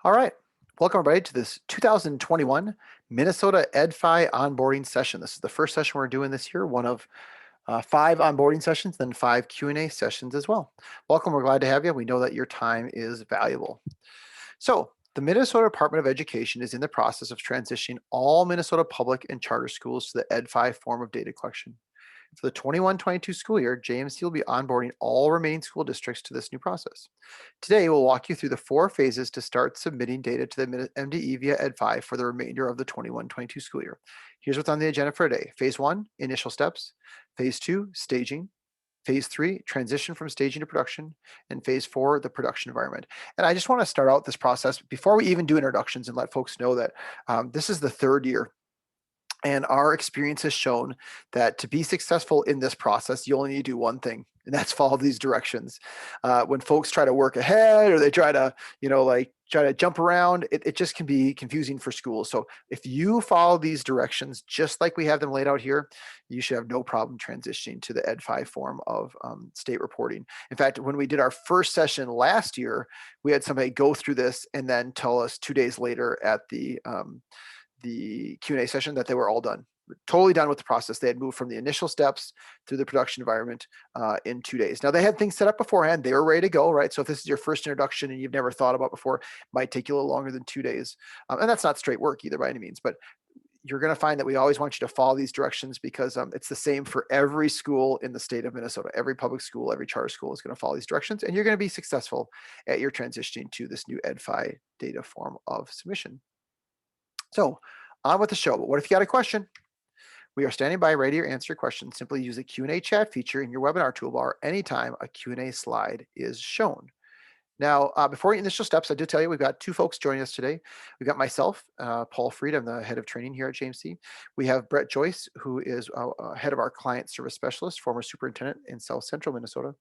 All right. Welcome, everybody, to this 2021 Minnesota Edfy onboarding session. This is the first session we're doing this year, one of five onboarding sessions, then five Q&A sessions as well. Welcome. We're glad to have you. We know that your time is valuable. So the Minnesota Department of Education is in the process of transitioning all Minnesota public and charter schools to the Ed5 form of data collection. For the 21-22 school year, JMC will be onboarding all remaining school districts to this new process. Today, we'll walk you through the four phases to start submitting data to the MDE via Ed5 for the remainder of the 21-22 school year. Here's what's on the agenda for today. Phase 1, initial steps. Phase 2, staging. Phase 3, transition from staging to production. And Phase 4, the production environment. And I just want to start out this process before we even do introductions and let folks know that this is the third year. And our experience has shown that to be successful in this process, you only need to do one thing, and that's follow these directions. When folks try to work ahead or they try to, try to jump around, it just can be confusing for schools. So if you follow these directions, just like we have them laid out here, you should have no problem transitioning to the Ed5 form of state reporting. In fact, when we did our first session last year, we had somebody go through this and then tell us 2 days later at the Q&A session that they were all done, totally done with the process. They had moved from the initial steps through the production environment in 2 days. Now they had things set up beforehand. They were ready to go, right? So if this is your first introduction and you've never thought about before, it might take you a little longer than 2 days. And that's not straight work either by any means, but you're going to find that we always want you to follow these directions because it's the same for every school in the state of Minnesota. Every public school, every charter school is going to follow these directions, and you're going to be successful at your transitioning to this new Ed5 data form of submission. So on with the show. But what if you got a question? We are standing by ready to answer your questions. Simply use the Q&A chat feature in your webinar toolbar anytime a Q&A slide is shown. Now, before initial steps, I did tell you we've got two folks joining us today. We've got myself, Paul Freed. I'm the head of training here at JMC. We have Brett Joyce, who is head of our client service specialist, former superintendent in South Central Minnesota,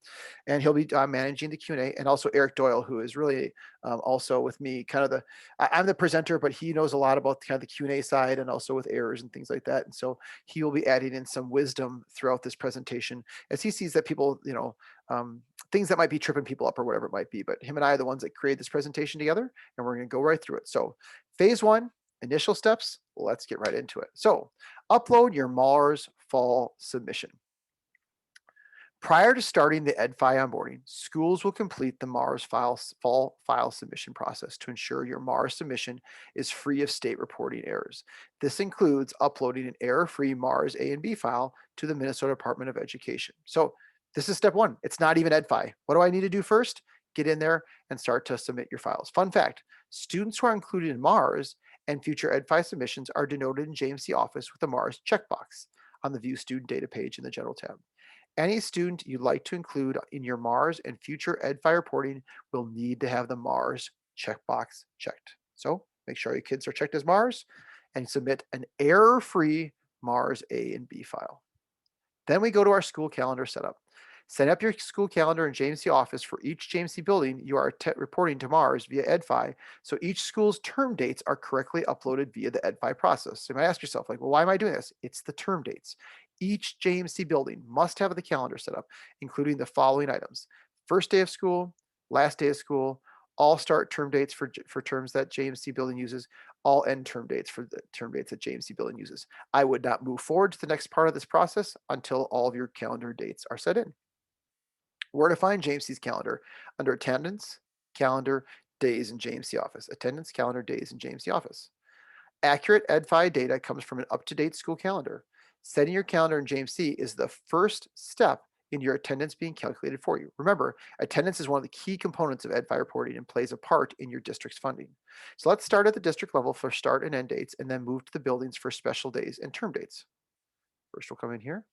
and he'll be managing the Q&A. And also Eric Doyle, who is really also with me, kind of I'm the presenter, but he knows a lot about kind of the Q&A side and also with errors and things like that. And so he will be adding in some wisdom throughout this presentation as he sees that people, things that might be tripping people up or whatever it might be. But him and I are the ones that create this presentation together, and we're going to go right through it. So phase 1, initial steps, let's get right into it. So upload your Mars fall submission. Prior to starting the Edfy onboarding, schools will complete the Mars fall file submission process to ensure your Mars submission is free of state reporting errors. This includes uploading an error-free Mars A and B file to the Minnesota Department of Education. So this is step 1. It's not even Edfy. What do I need to do first? Get in there and start to submit your files. Fun fact, students who are included in Mars and future Edfy submissions are denoted in JMC Office with the Mars checkbox on the View Student Data page in the General tab. Any student you'd like to include in your Mars and future Edfy reporting will need to have the Mars checkbox checked. So make sure your kids are checked as Mars and submit an error-free Mars A and B file. Then we go to our school calendar setup. Set up your school calendar in JMC Office for each JMC building you are reporting to Mars via Edfy, so each school's term dates are correctly uploaded via the Edfy process. So you might ask yourself, like, well, why am I doing this? It's the term dates. Each JMC building must have the calendar set up, including the following items: first day of school, last day of school, all start term dates for terms that JMC building uses, all end term dates for the term dates that JMC building uses. I would not move forward to the next part of this process until all of your calendar dates are set in. Where to find JMC's calendar? Under attendance, calendar, days in JMC Office. Attendance, calendar, days in JMC Office. Accurate Edfy data comes from an up-to-date school calendar. Setting your calendar in JMC is the first step in your attendance being calculated for you. Remember, attendance is one of the key components of Edfy reporting and plays a part in your district's funding. So let's start at the district level for start and end dates, and then move to the buildings for special days and term dates. First, we'll come in here.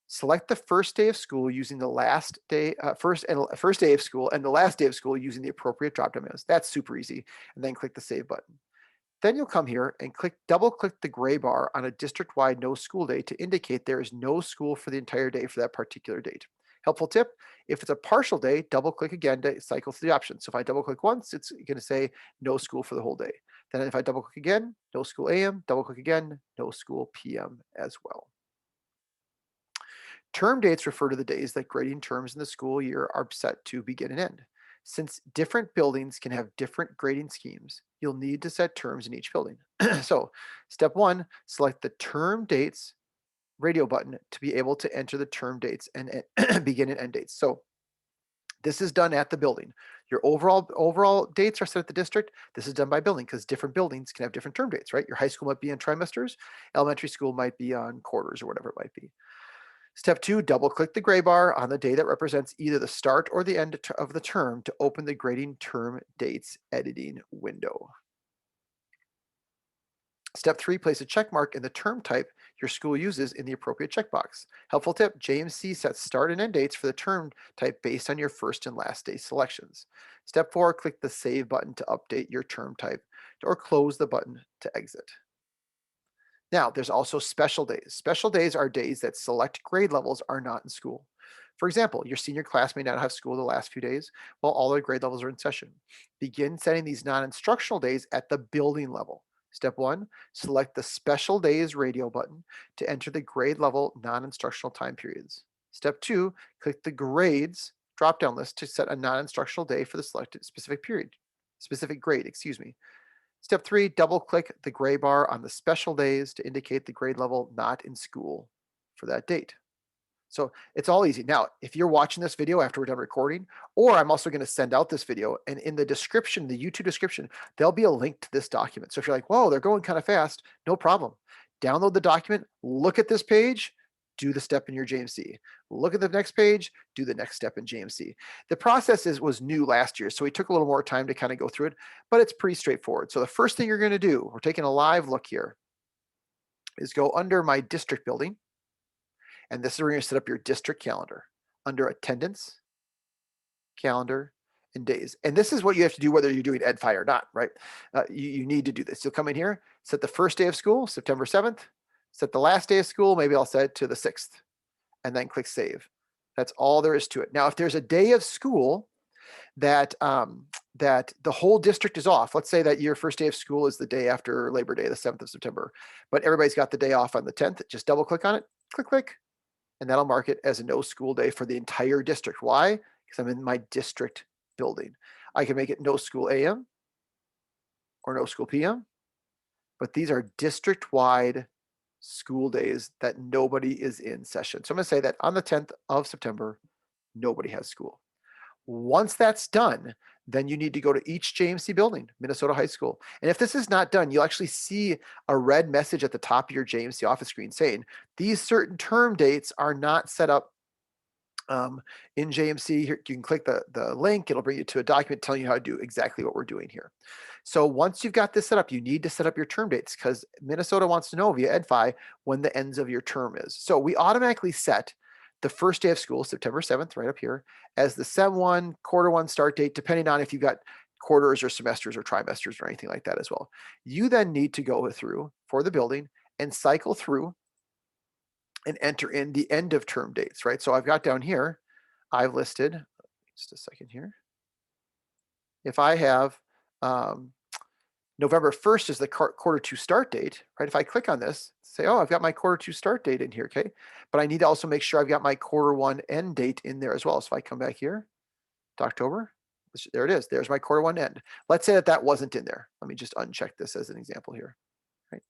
Select the first day of school using the last day, first day of school and the last day of school using the appropriate drop-down menus. That's super easy. And then click the Save button. Then you'll come here and double-click the gray bar on a district-wide no school day to indicate there is no school for the entire day for that particular date. Helpful tip, if it's a partial day, double-click again to cycle through the options. So if I double-click once, it's going to say no school for the whole day. Then if I double-click again, no school AM, double-click again, no school PM as well. Term dates refer to the days that grading terms in the school year are set to begin and end. Since different buildings can have different grading schemes, you'll need to set terms in each building. So step one, select the term dates radio button to be able to enter the term dates and begin and end dates. So this is done at the building. Your overall dates are set at the district. This is done by building because different buildings can have different term dates, right? Your high school might be on trimesters, elementary school might be on quarters or whatever it might be. Step two, double click the gray bar on the day that represents either the start or the end of the term to open the grading term dates editing window. Step three, place a check mark in the term type your school uses in the appropriate checkbox. Helpful tip, JMC sets start and end dates for the term type based on your first and last day selections. Step four, click the save button to update your term type or close the button to exit. Now, there's also special days. Special days are days that select grade levels are not in school. For example, your senior class may not have school the last few days while all their grade levels are in session. Begin setting these non-instructional days at the building level. Step one, select the special days radio button to enter the grade level non-instructional time periods. Step two, click the grades drop-down list to set a non-instructional day for the selected specific grade, excuse me. Step three, double click the gray bar on the special days to indicate the grade level not in school for that date. So it's all easy. Now, if you're watching this video after we're done recording, or I'm also going to send out this video, and in the description, the YouTube description, there'll be a link to this document. So if you're like, whoa, they're going kind of fast, no problem. Download the document, look at this page, do the step in your JMC. Look at the next page, do the next step in JMC. The process was new last year, so we took a little more time to kind of go through it, but it's pretty straightforward. So the first thing you're going to do, we're taking a live look here, is go under my district building. And this is where you're going to set up your district calendar under attendance, calendar, and days. And this is what you have to do whether you're doing Ebfy or not, right? You need to do this. You'll come in here, set the first day of school, September 7th, set the last day of school, maybe I'll set it to the 6th, and then click save. That's all there is to it. Now, if there's a day of school that that the whole district is off, let's say that your first day of school is the day after Labor Day, the 7th of September, but everybody's got the day off on the 10th, just double click on it, click, and that'll mark it as a no school day for the entire district. Why? Because I'm in my district building. I can make it no school AM or no school PM, but these are district-wide school days that nobody is in session. So I'm going to say that on the 10th of September, nobody has school. Once that's done, then you need to go to each JMC building, Minnesota High School. And if this is not done, you'll actually see a red message at the top of your JMC office screen saying these certain term dates are not set up in JMC. Here, you can click the link. It'll bring you to a document telling you how to do exactly what we're doing here. So once you've got this set up, you need to set up your term dates because Minnesota wants to know via Ebfy when the ends of your term is. So we automatically set the first day of school, September 7th, right up here, as the Sem 1, quarter 1 start date, depending on if you've got quarters or semesters or trimesters or anything like that as well. You then need to go through for the building and cycle through and enter in the end of term dates, right? So I've got down here, I've listed, just a second here. If I have November 1st is the quarter 2 start date, right? If I click on this, say, oh, I've got my quarter 2 start date in here, okay? But I need to also make sure I've got my quarter 1 end date in there as well. So if I come back here to October, there it is. There's my quarter 1 end. Let's say that that wasn't in there. Let me just uncheck this as an example here, right?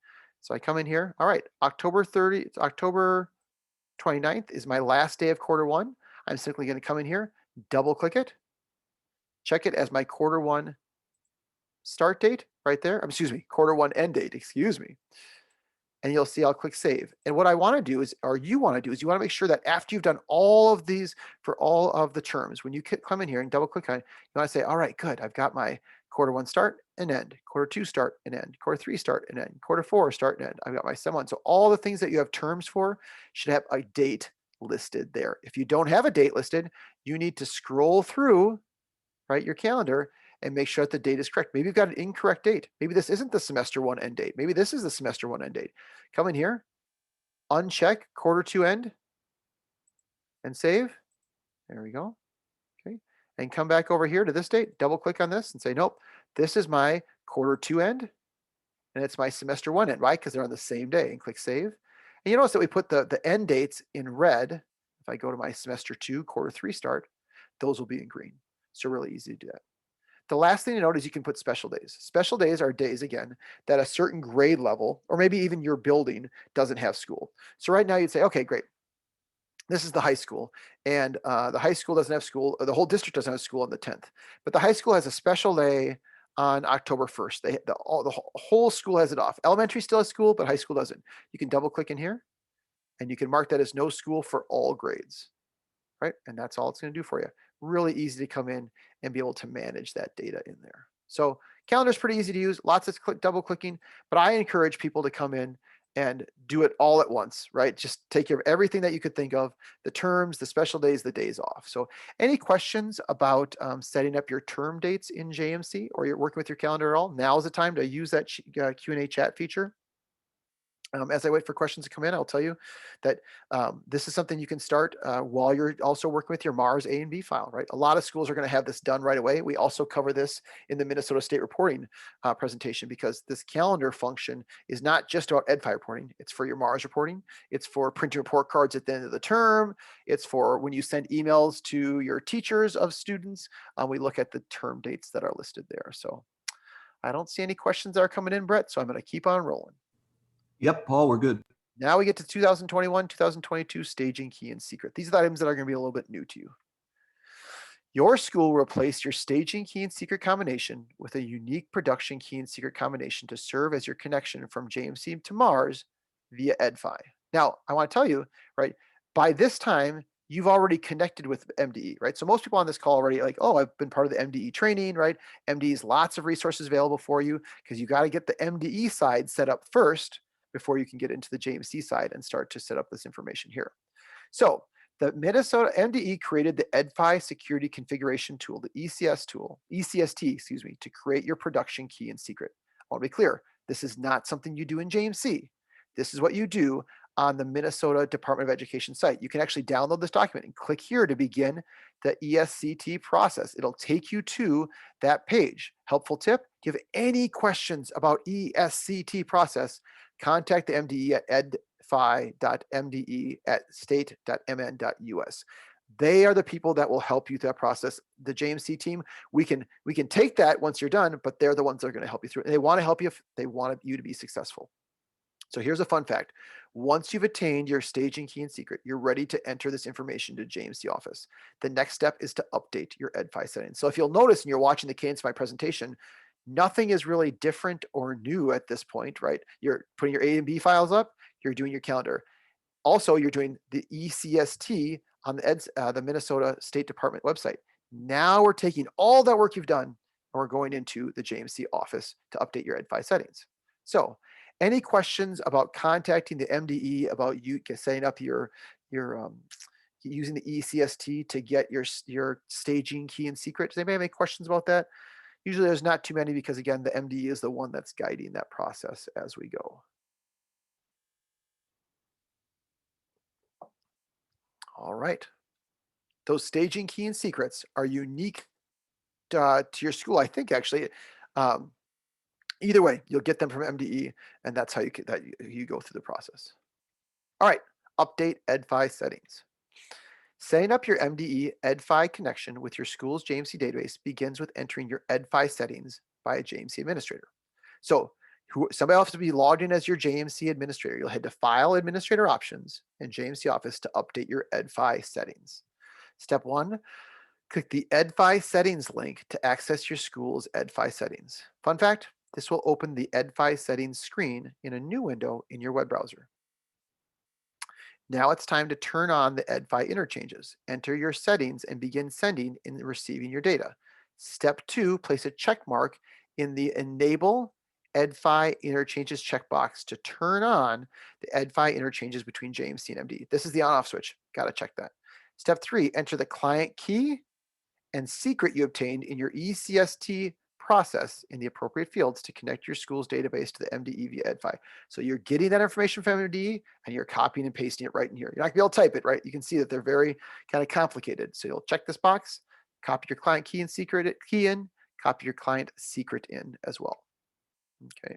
So I come in here. All right, October 29th is my last day of quarter 1. I'm simply going to come in here, double click it, check it as my quarter 1 start date right there. Excuse me, quarter 1 end date, excuse me. And you'll see I'll click save. And what I want to do is, or you want to do is you want to make sure that after you've done all of these for all of the terms, when you come in here and double click on it, you want to say, all right, good. I've got my quarter 1 start and end, quarter 2 start and end, quarter 3 start and end, quarter 4 start and end. I've got my Sem 1. So all the things that you have terms for should have a date listed there. If you don't have a date listed, you need to scroll through, right, your calendar and make sure that the date is correct. Maybe you've got an incorrect date. Maybe this isn't the semester 1 end date. Maybe this is the semester 1 end date. Come in here, uncheck quarter 2 end and save. There we go. Okay. And come back over here to this date, double click on this and say, nope, this is my quarter 2 end and it's my semester 1 end, right? Because they're on the same day, and click save. And you notice that we put the end dates in red. If I go to my semester 2, quarter 3 start, those will be in green. So really easy to do that. The last thing to note is you can put special days. Special days are days, again, that a certain grade level, or maybe even your building, doesn't have school. So right now you'd say, okay, great. This is the high school, and the high school doesn't have school, or the whole district doesn't have school on the 10th. But the high school has a special day on October 1st. The whole school has it off. Elementary still has school, but high school doesn't. You can double click in here, and you can mark that as no school for all grades, right? And that's all it's going to do for you. Really easy to come in and be able to manage that data in there. So calendar is pretty easy to use, lots of double clicking, but I encourage people to come in and do it all at once, right? Just take care of everything that you could think of, the terms, the special days, the days off. So any questions about setting up your term dates in JMC, or you're working with your calendar at all? Now is the time to use that Q&A chat feature. As I wait for questions to come in, I'll tell you that this is something you can start while you're also working with your Mars A and B file, right? A lot of schools are going to have this done right away. We also cover this in the Minnesota State reporting presentation, because this calendar function is not just about Ebfy reporting. It's for your Mars reporting. It's for printing report cards at the end of the term. It's for when you send emails to your teachers of students. We look at the term dates that are listed there. So I don't see any questions that are coming in, Brett, so I'm going to keep on rolling. Yep, Paul, we're good. Now we get to 2021, 2022 staging key and secret. These are the items that are going to be a little bit new to you. Your school will replace your staging key and secret combination with a unique production key and secret combination to serve as your connection from JMC to Mars via Ebfy. Now, I want to tell you, right, by this time, you've already connected with MDE, right? So most people on this call already like, oh, I've been part of the MDE training, right? MDE's lots of resources available for you, because you got to get the MDE side set up first before you can get into the JMC side and start to set up this information here. So the Minnesota MDE created the Ebfy security configuration tool, the ECST, excuse me, to create your production key and secret. I want to be clear, this is not something you do in JMC. This is what you do on the Minnesota Department of Education site. You can actually download this document and click here to begin the ESCT process. It'll take you to that page. Helpful tip, if you have any questions about ESCT process, contact the MDE at edfy.mde@state.mn.us. They are the people that will help you through that process. The JMC team, we can take that once you're done, but they're the ones that are going to help you through it. And they want to help you if they want you to be successful. So here's a fun fact. Once you've attained your staging key and secret, you're ready to enter this information to JMC office. The next step is to update your Ebfy settings. So if you'll notice, and you're watching the cadence of my presentation, nothing is really different or new at this point, right? You're putting your A and B files up, you're doing your calendar. Also, you're doing the ECST on the Minnesota State Department website. Now we're taking all that work you've done, and we're going into the JMC office to update your Ebfy settings. So any questions about contacting the MDE, about you setting up your using the ECST to get your staging key and secret? Does anybody have any questions about that? Usually there's not too many, because again, the MDE is the one that's guiding that process as we go. All right. Those staging key and secrets are unique to your school, I think, actually. Either way, you'll get them from MDE, and that's how you go through the process. All right, update Ebfy settings. Setting up your MDE Ebfy connection with your school's JMC database begins with entering your Ebfy settings by a JMC administrator. So somebody will have to be logged in as your JMC administrator. You'll head to File, Administrator Options, and JMC Office to update your Ebfy settings. Step 1, click the Ebfy settings link to access your school's Ebfy settings. Fun fact, this will open the Ebfy settings screen in a new window in your web browser. Now it's time to turn on the Ebfy interchanges. Enter your settings and begin sending and receiving your data. Step 2, place a check mark in the Enable Ebfy Interchanges checkbox to turn on the Ebfy interchanges between JMC and MD. This is the on-off switch. Got to check that. Step 3, enter the client key and secret you obtained in your ECST process in the appropriate fields to connect your school's database to the MDE via Ebfy. So you're getting that information from MDE and you're copying and pasting it right in here. You're not gonna be able to type it, right? You can see that they're very kind of complicated. So you'll check this box, copy your client key and secret key in, copy your client secret in as well. Okay.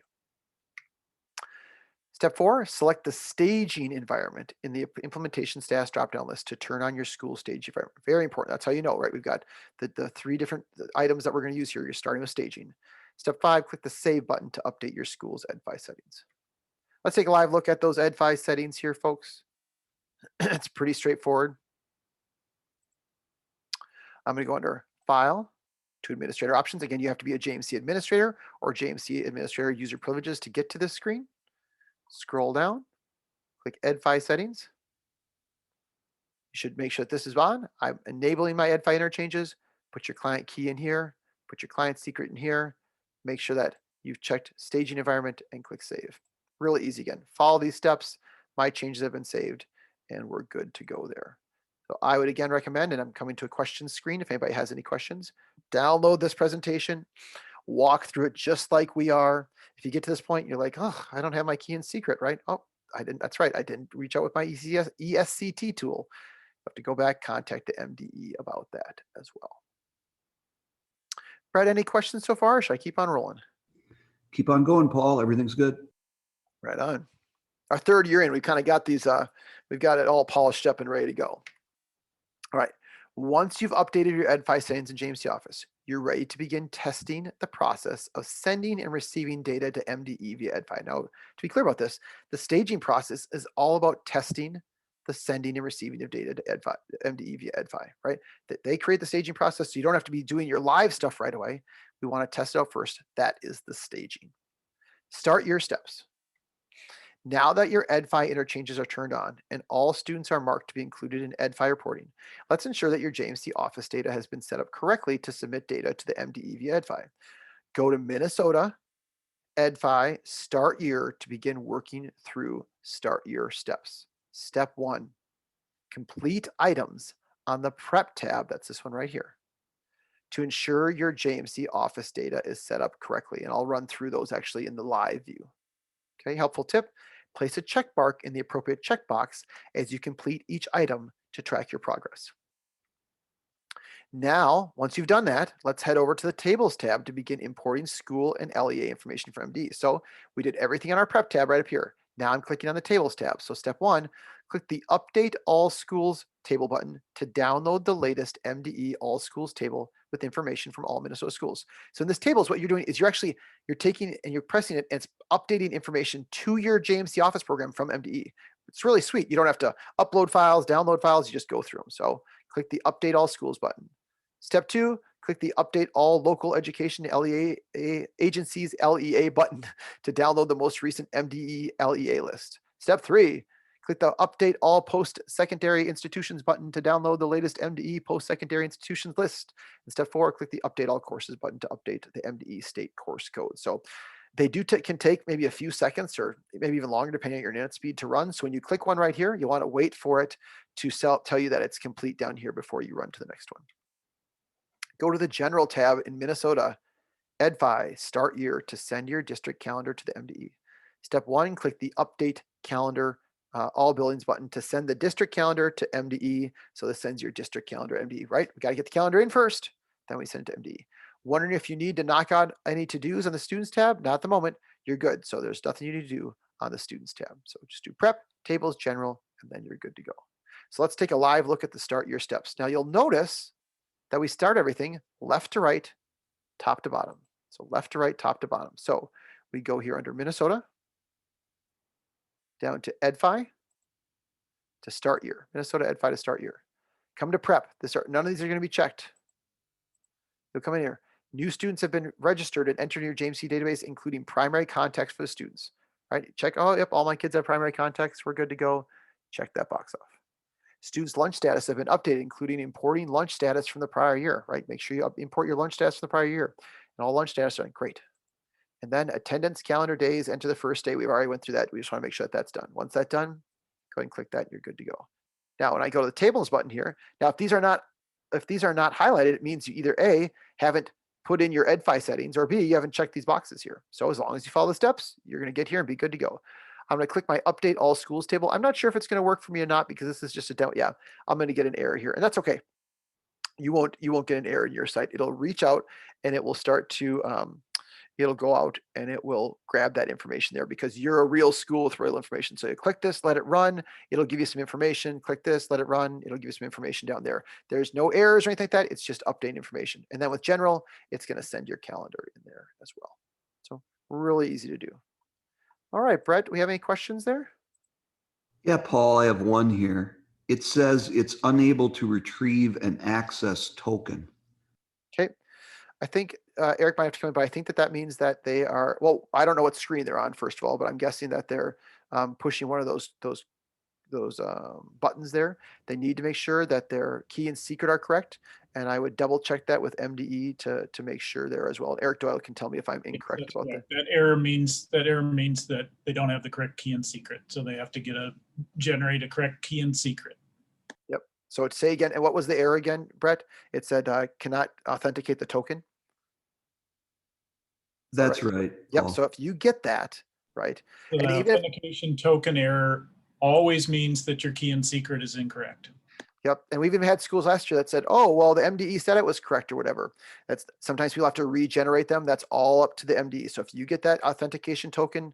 Step 4, select the staging environment in the implementation status drop-down list to turn on your school stage environment. Very important. That's how you know, right? We've got the three different items that we're going to use here. You're starting with staging. Step 5, click the Save button to update your school's Edfy settings. Let's take a live look at those Edfy settings here, folks. It's pretty straightforward. I'm going to go under File to Administrator Options. Again, you have to be a JMC administrator or JMC administrator user privileges to get to this screen. Scroll down, click Edfy settings. You should make sure that this is on. I'm enabling my Edfy interchanges. Put your client key in here, put your client secret in here. Make sure that you've checked staging environment and click Save. Really easy again. Follow these steps. My changes have been saved and we're good to go there. So I would again recommend, and I'm coming to a questions screen if anybody has any questions, download this presentation, walk through it just like we are. If you get to this point, you're like, oh, I don't have my key and secret, right? Oh, I didn't. That's right. I didn't reach out with my ESCT tool. You have to go back, contact the MDE about that as well. Brett, any questions so far? Or should I keep on rolling? Keep on going, Paul. Everything's good. Right on. Our third year in, we've kind of got these, we've got it all polished up and ready to go. All right. Once you've updated your Edfy settings in JMC Office, you're ready to begin testing the process of sending and receiving data to MDE via Edfy. Now, to be clear about this, the staging process is all about testing the sending and receiving of data to MDE via Edfy, right? They create the staging process, so you don't have to be doing your live stuff right away. We want to test it out first. That is the staging. Start your steps. Now that your Edfy interchanges are turned on and all students are marked to be included in Edfy reporting, let's ensure that your JMC Office data has been set up correctly to submit data to the MDE via Edfy. Go to Minnesota, Edfy, Start Year to begin working through Start Year steps. Step 1, complete items on the Prep tab, that's this one right here, to ensure your JMC Office data is set up correctly. And I'll run through those actually in the live view. Okay, helpful tip. Place a check mark in the appropriate checkbox as you complete each item to track your progress. Now, once you've done that, let's head over to the Tables tab to begin importing school and LEA information from MD. So we did everything on our Prep tab right up here. Now I'm clicking on the Tables tab. So step 1, click the Update All Schools table button to download the latest MDE All Schools table with information from all Minnesota schools. So in this tables, what you're doing is you're taking and you're pressing it and it's updating information to your JMC Office program from MDE. It's really sweet. You don't have to upload files, download files, you just go through them. So click the Update All Schools button. Step 2, click the Update All Local Education LEA Agencies LEA button to download the most recent MDE LEA list. Step 3, click the Update All Post-Secondary Institutions button to download the latest MDE Post-Secondary Institutions list. And step 4, click the Update All Courses button to update the MDE state course code. So they can take maybe a few seconds or maybe even longer depending on your internet speed to run. So when you click one right here, you want to wait for it to tell you that it's complete down here before you run to the next one. Go to the General tab in Minnesota, Edfy, Start Year to send your district calendar to the MDE. Step 1, click the Update Calendar All Buildings button to send the district calendar to MDE. So this sends your district calendar to MDE, right? We got to get the calendar in first, then we send it to MDE. Wondering if you need to knock out any to-dos on the Students tab? Not at the moment. You're good. So there's nothing you need to do on the Students tab. So just do Prep, Tables, General, and then you're good to go. So let's take a live look at the Start Year steps. Now you'll notice that we start everything left to right, top to bottom. So left to right, top to bottom. So we go here under Minnesota, down to Edfy to Start Year. Minnesota Edfy to Start Year. Come to Prep. None of these are going to be checked. You'll come in here. New students have been registered and entered in your JMC database, including primary contacts for the students. Right? Check, oh, yep, all my kids have primary contacts. We're good to go. Check that box off. Students' lunch status have been updated, including importing lunch status from the prior year, right? Make sure you import your lunch status from the prior year. And all lunch status are great. And then attendance calendar days, enter the first day. We've already went through that. We just want to make sure that that's done. Once that's done, go ahead and click that. You're good to go. Now, when I go to the tables button here, now if these are not highlighted, it means you either A, haven't put in your Edfy settings, or B, you haven't checked these boxes here. So as long as you follow the steps, you're going to get here and be good to go. I'm going to click my Update All Schools table. I'm not sure if it's going to work for me or not because this is just a demo. Yeah, I'm going to get an error here, and that's okay. You won't get an error in your site. It'll reach out and it will start to it'll go out and it will grab that information there because you're a real school with real information. So you click this, let it run, it'll give you some information. Click this, let it run, it'll give you some information down there. There's no errors or anything like that. It's just updating information. And then with general, it's going to send your calendar in there as well. So really easy to do. All right, Brett, do we have any questions there? Yeah, Paul, I have one here. It says it's unable to retrieve an access token. Okay. I think Eric might have to come in, but I think that means that they are, well, I don't know what screen they're on, first of all, but I'm guessing that they're pushing one of those buttons there. They need to make sure that their key and secret are correct. And I would double check that with MDE to make sure there as well. Eric Doyle can tell me if I'm incorrect That's about that. correct. That error means that they don't have the correct key and secret. So they have to generate a correct key and secret. Yep. So it's say again, and what was the error again, Brett? It said cannot authenticate the token. That's right. Yep. Paul. So if you get that, right. So And the even if, authentication token error always means that your key and secret is incorrect. yep. And we've even had schools last year that said, oh, well, the MDE said it was correct or whatever. That's sometimes people have to regenerate them. That's all up to the MDE. So if you get that authentication token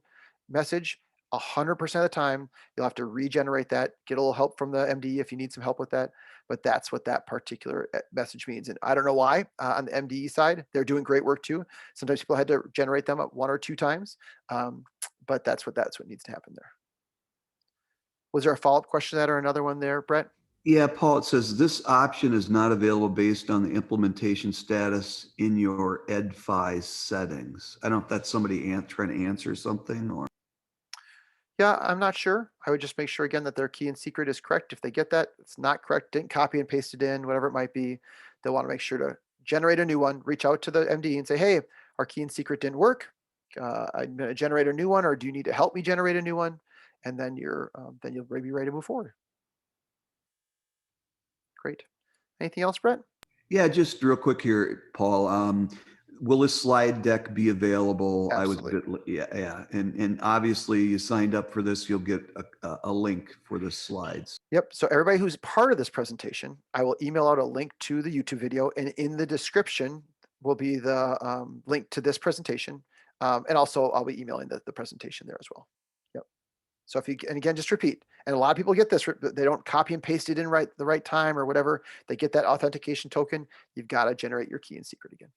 message, 100% of the time, you'll have to regenerate that, get a little help from the MDE if you need some help with that. But that's what that particular message means. And I don't know why on the MDE side, they're doing great work too. Sometimes people had to generate them one or two times. But that's what needs to happen there. Was there a follow-up question to that or another one there, Brett? Yeah, Paul, it says this option is not available based on the implementation status in your Ebfy settings. I don't know if that's somebody trying to answer something or. Yeah, I'm not sure. I would just make sure again that their key and secret is correct. If they get that, it's not correct, didn't copy and paste it in, whatever it might be, they'll want to make sure to generate a new one, reach out to the MD and say, hey, our key and secret didn't work. I'm going to generate a new one, or do you need to help me generate a new one? And then then you'll be ready to move forward. Great. Anything else, Brett? Yeah, just real quick here, Paul. Will this slide deck be available? Absolutely. Yeah. And obviously you signed up for this, you'll get a link for the slides. Yep. So everybody who's part of this presentation, I will email out a link to the YouTube video, and in the description will be the link to this presentation. And also I'll be emailing the presentation there as well. Yep. So if you, and again, just repeat, and a lot of people get this, they don't copy and paste it in the right time or whatever. They get that authentication token. You've got to generate your key and secret again.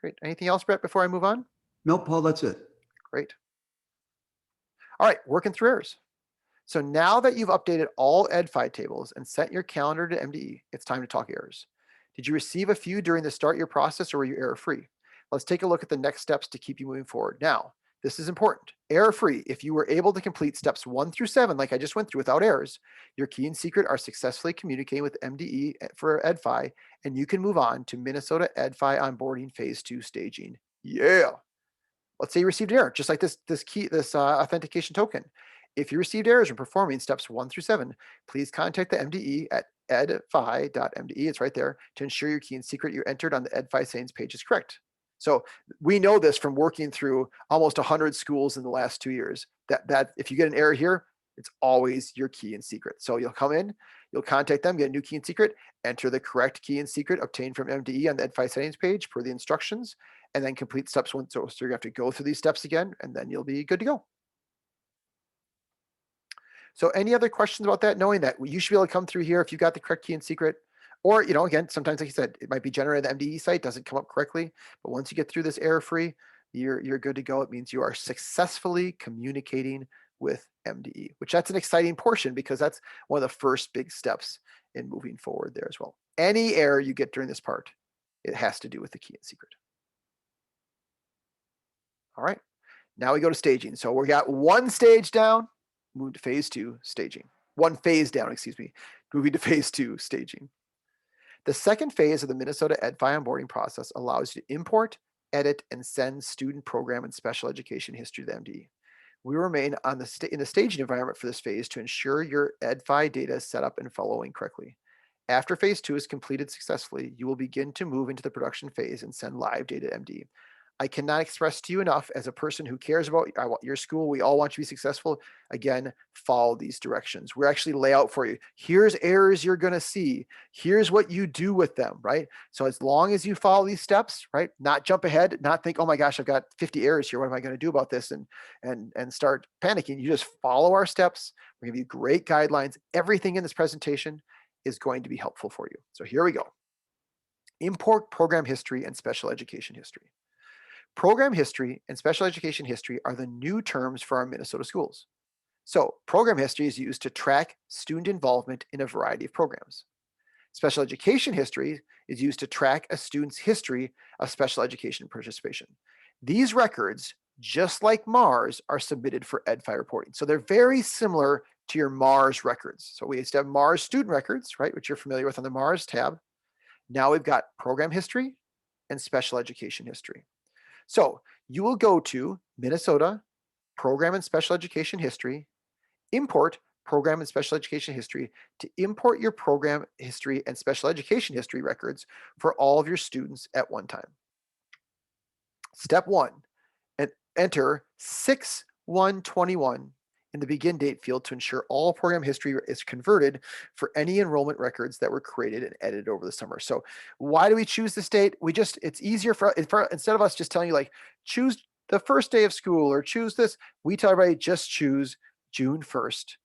Great. Anything else, Brett, before I move on? No, Paul, that's it. Great. All right, working through errors. So now that you've updated all Ebfy tables and sent your calendar to MDE, it's time to talk errors. Did you receive a few during the start your process, or were you error-free? Let's take a look at the next steps to keep you moving forward. Now, this is important. Error-free, if you were able to complete steps 1 through 7, like I just went through without errors, your key and secret are successfully communicating with MDE for Ebfy, and you can move on to Minnesota Ebfy onboarding phase 2 staging. Yeah. Let's say you received an error, just like this authentication token. If you received errors when performing steps 1 through 7, please contact the MDE at edfy.mde, it's right there, to ensure your key and secret you entered on the Ebfy settings page is correct. So we know this from working through almost 100 schools in the last 2 years, that if you get an error here, it's always your key and secret. So you'll come in, you'll contact them, get a new key and secret, enter the correct key and secret obtained from MDE on the Ebfy settings page per the instructions, and then complete steps 1. So you have to go through these steps again, and then you'll be good to go. So any other questions about that? Knowing that you should be able to come through here if you got the correct key and secret, or, again, sometimes, like you said, it might be generated on the MDE site, doesn't come up correctly. But once you get through this error-free, you're good to go. It means you are successfully communicating with MDE, which that's an exciting portion because that's one of the first big steps in moving forward there as well. Any error you get during this part, it has to do with the key and secret. All right, now we go to staging. So we got one stage down, move to phase 2 staging. One phase down, excuse me, moving to phase 2 staging. The second phase of the Minnesota Ebfy onboarding process allows you to import, edit, and send student program and special education history to the MDE. We remain in the staging environment for this phase to ensure your Ebfy data is set up and following correctly. After phase 2 is completed successfully, you will begin to move into the production phase and send live data to MDE. I cannot express to you enough, as a person who cares about your school, we all want you to be successful. Again, follow these directions. We actually lay out for you. Here's errors you're going to see. Here's what you do with them, right? So as long as you follow these steps, right, not jump ahead, not think, oh my gosh, I've got 50 errors here. What am I going to do about this? And start panicking. You just follow our steps. We're going to give you great guidelines. Everything in this presentation is going to be helpful for you. So here we go. Import program history and special education history. Program history and special education history are the new terms for our Minnesota schools. So program history is used to track student involvement in a variety of programs. Special education history is used to track a student's history of special education participation. These records, just like MARS, are submitted for Ebfy reporting. So they're very similar to your MARS records. So we used to have MARS student records, right, which you're familiar with on the MARS tab. Now we've got program history and special education history. So you will go to Minnesota Program and Special Education History, import Program and Special Education History to import your program history and special education history records for all of your students at one time. Step 1, and enter 6/1/21 in the begin date field to ensure all program history is converted for any enrollment records that were created and edited over the summer. So why do we choose this date? It's easier for instead of us just telling you like, choose the first day of school or choose this, we tell everybody just choose June 1st,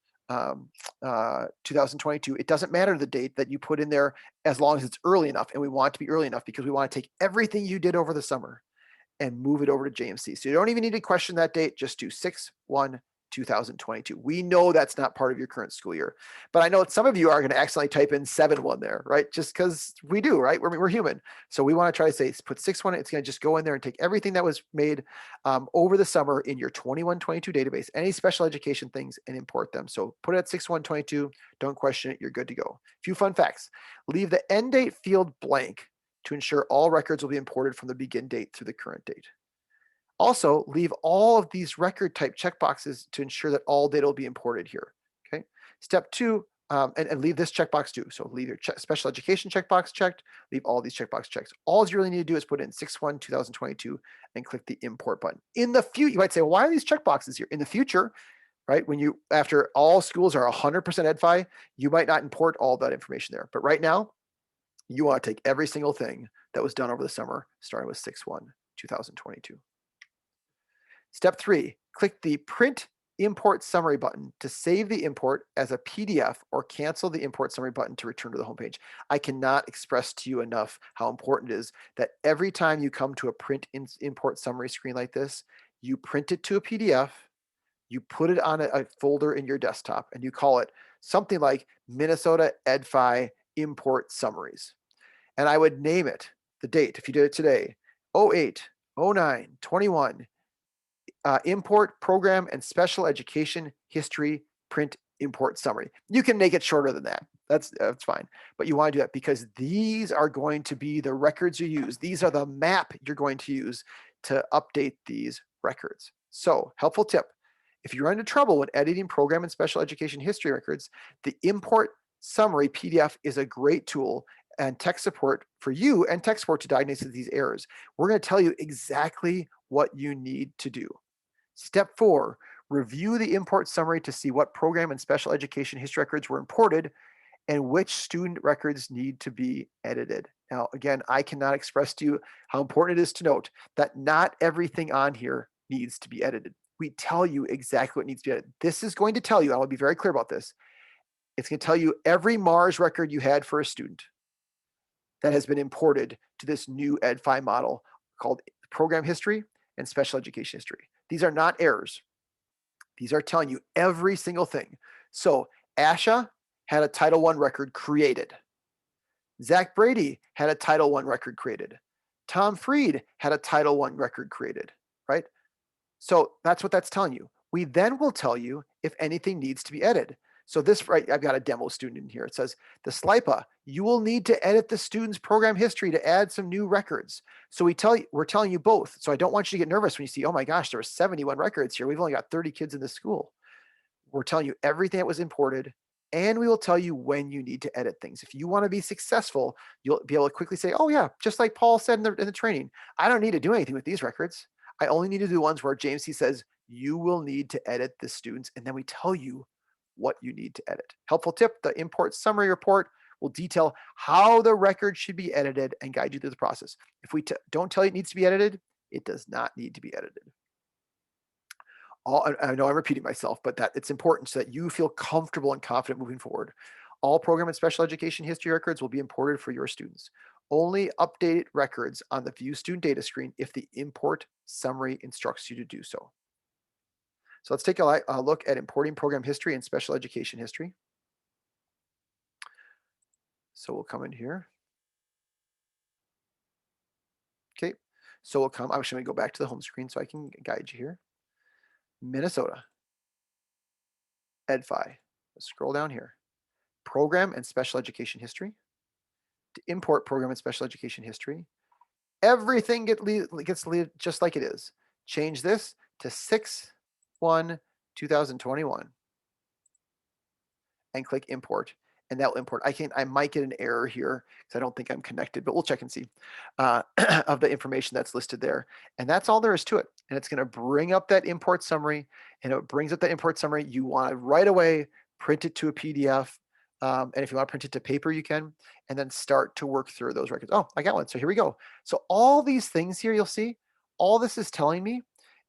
2022. It doesn't matter the date that you put in there as long as it's early enough. And we want it to be early enough because we want to take everything you did over the summer and move it over to JMC. So you don't even need to question that date. Just do 6/1/2022. We know that's not part of your current school year, but I know some of you are going to accidentally type in 7/1 there, right? Just because we do, right? We're human. So we want to try to say, put 6/1. It's going to just go in there and take everything that was made over the summer in your 21-22 database, any special education things, and import them. So put it at 6/1/22. Don't question it. You're good to go. A few fun facts. Leave the end date field blank to ensure all records will be imported from the begin date through the current date. Also, leave all of these record type checkboxes to ensure that all data will be imported here. Okay. Step 2, and leave this checkbox too. So leave your special education checkbox checked, leave all these checkbox checks. All you really need to do is put in 6/1/2022 and click the import button. In the future, you might say, well, why are these checkboxes here? In the future, right, after all schools are 100% Ebfy, you might not import all that information there. But right now, you want to take every single thing that was done over the summer, starting with 6/1/2022. Step 3, click the Print Import Summary button to save the import as a PDF or cancel the Import Summary button to return to the homepage. I cannot express to you enough how important it is that every time you come to a Print Import Summary screen like this, you print it to a PDF, you put it on a folder in your desktop, and you call it something like Minnesota Ebfy Import Summaries. And I would name it, the date, if you did it today, 08/09/21, import program and special education history print import summary. You can make it shorter than that. That's fine. But you want to do that because these are going to be the records you use. These are the map you're going to use to update these records. So helpful tip. If you run into trouble when editing program and special education history records, the import summary PDF is a great tool and tech support for you and tech support to diagnose these errors. We're going to tell you exactly what you need to do. Step 4, review the import summary to see what program and special education history records were imported and which student records need to be edited. Now, again, I cannot express to you how important it is to note that not everything on here needs to be edited. We tell you exactly what needs to be edited. This is going to tell you, I will be very clear about this, it's going to tell you every MARS record you had for a student that has been imported to this new Ebfy model called program history and special education history. These are not errors. These are telling you every single thing. So Asha had a Title I record created. Zach Brady had a Title I record created. Tom Freed had a Title I record created, right? So that's what that's telling you. We then will tell you if anything needs to be edited. So this, right, I've got a demo student in here. It says, the SLIPA, you will need to edit the student's program history to add some new records. So we're telling you both. So I don't want you to get nervous when you see, oh my gosh, there are 71 records here. We've only got 30 kids in this school. We're telling you everything that was imported And we will tell you when you need to edit things. If you want to be successful, you'll be able to quickly say, oh yeah, just like Paul said in the training, I don't need to do anything with these records. I only need to do ones where JMC says you will need to edit the students, and then we tell you what you need to edit. Helpful tip, the import summary report will detail how the record should be edited and guide you through the process. If we don't tell you it needs to be edited, it does not need to be edited. I know I'm repeating myself, but that it's important so that you feel comfortable and confident moving forward. All program and special education history records will be imported for your students. Only update records on the View Student Data screen if the import summary instructs you to do so. So let's take a look at importing program history and special education history. So we'll come in here. Okay, so we'll come, I'm just going to go back to the home screen so I can guide you here. Minnesota, Edfy. Let's scroll down here. Program and special education history. To import program and special education history, everything gets just like it is. Change this to 6/1/2021 and click import, and that will import. I might get an error here because I don't think I'm connected, but we'll check and see of the information that's listed there. And that's all there is to it. And it's going to bring up that import summary, and it brings up that import summary. You want to right away print it to a PDF. And if you want to print it to paper, you can, and then start to work through those records. Oh, I got one. So here we go. So all these things here, you'll see, all this is telling me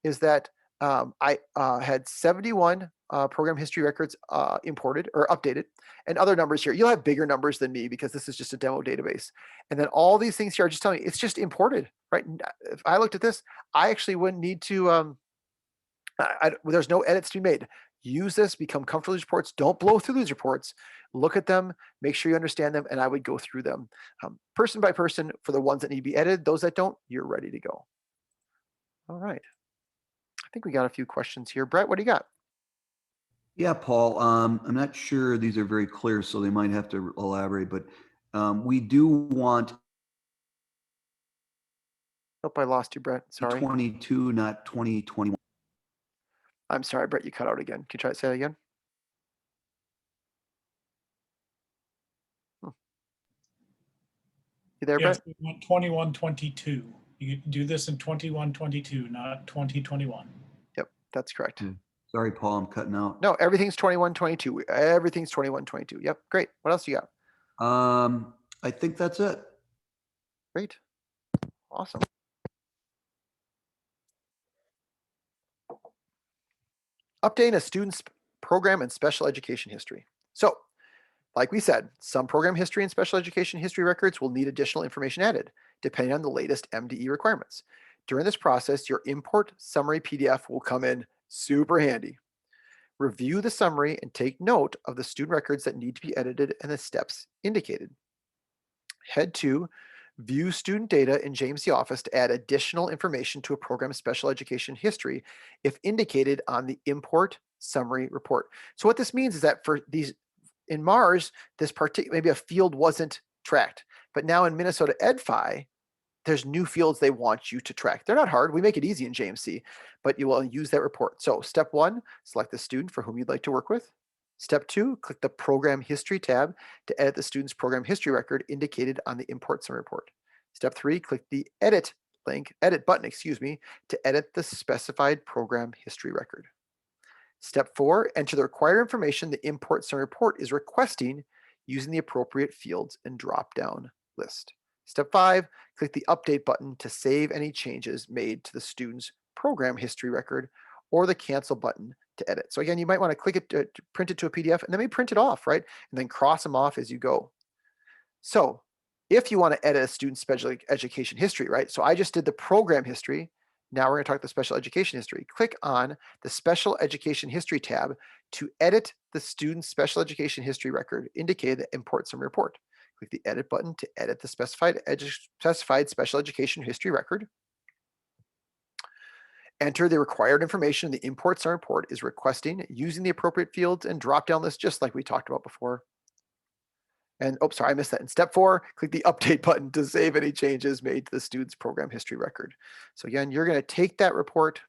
is that I had 71 program history records imported or updated, and other numbers here. You'll have bigger numbers than me because this is just a demo database. And then all these things here are just telling me it's just imported, right? If I looked at this, I actually wouldn't need to, there's no edits to be made. Use this, become comfortable with these reports. Don't blow through these reports. Look at them, make sure you understand them, and I would go through them person by person for the ones that need to be edited. Those that don't, you're ready to go. All right. I think we got a few questions here. Brett, what do you got? Yeah, Paul, I'm not sure these are very clear, so they might have to elaborate, but we do want Hope I lost you, Brett. Sorry. 22, not 2021. I'm sorry, Brett, you cut out again. Can you try to say that again? You there, Yes, Brett? we want 21-22. You do this in 21-22, not 2021. Yep, that's correct. Sorry, Paul, I'm cutting out. No, everything's 21-22. Everything's 21-22. Yep, great. What else you got? I think that's it. Great. Awesome. Updating a student's program and special education history. So, like we said, some program history and special education history records will need additional information added, depending on the latest MDE requirements. During this process, your import summary PDF will come in super handy. Review the summary and take note of the student records that need to be edited and the steps indicated. Head to View Student Data in JMC Office to add additional information to a program's special education history if indicated on the import summary report. So what this means is that for these, in Mars, this particular, maybe a field wasn't tracked, but now in Minnesota Edfy, there's new fields they want you to track. They're not hard. We make it easy in JMC, but you will use that report. So step 1, select the student for whom you'd like to work with. Step 2, click the Program History tab to edit the student's program history record indicated on the import summary report. Step 3, click the Edit button, to edit the specified program history record. Step 4, enter the required information the import summary report is requesting using the appropriate fields and drop-down list. Step 5, click the Update button to save any changes made to the student's program history record, or the Cancel button to edit. So again, you might want to click it to print it to a PDF, and then maybe print it off, right? And then cross them off as you go. So if you want to edit a student's special education history, right? So I just did the program history. Now we're going to talk the special education history. Click on the Special Education History tab to edit the student's special education history record indicated in the Import Summary Report. Click the Edit button to edit the specified special education history record. Enter the required information the Import Summary Report is requesting using the appropriate fields and drop-down list, just like we talked about before. And, oh, sorry, I missed that. In step 4, click the Update button to save any changes made to the student's program history record. So again, you're going to take that report.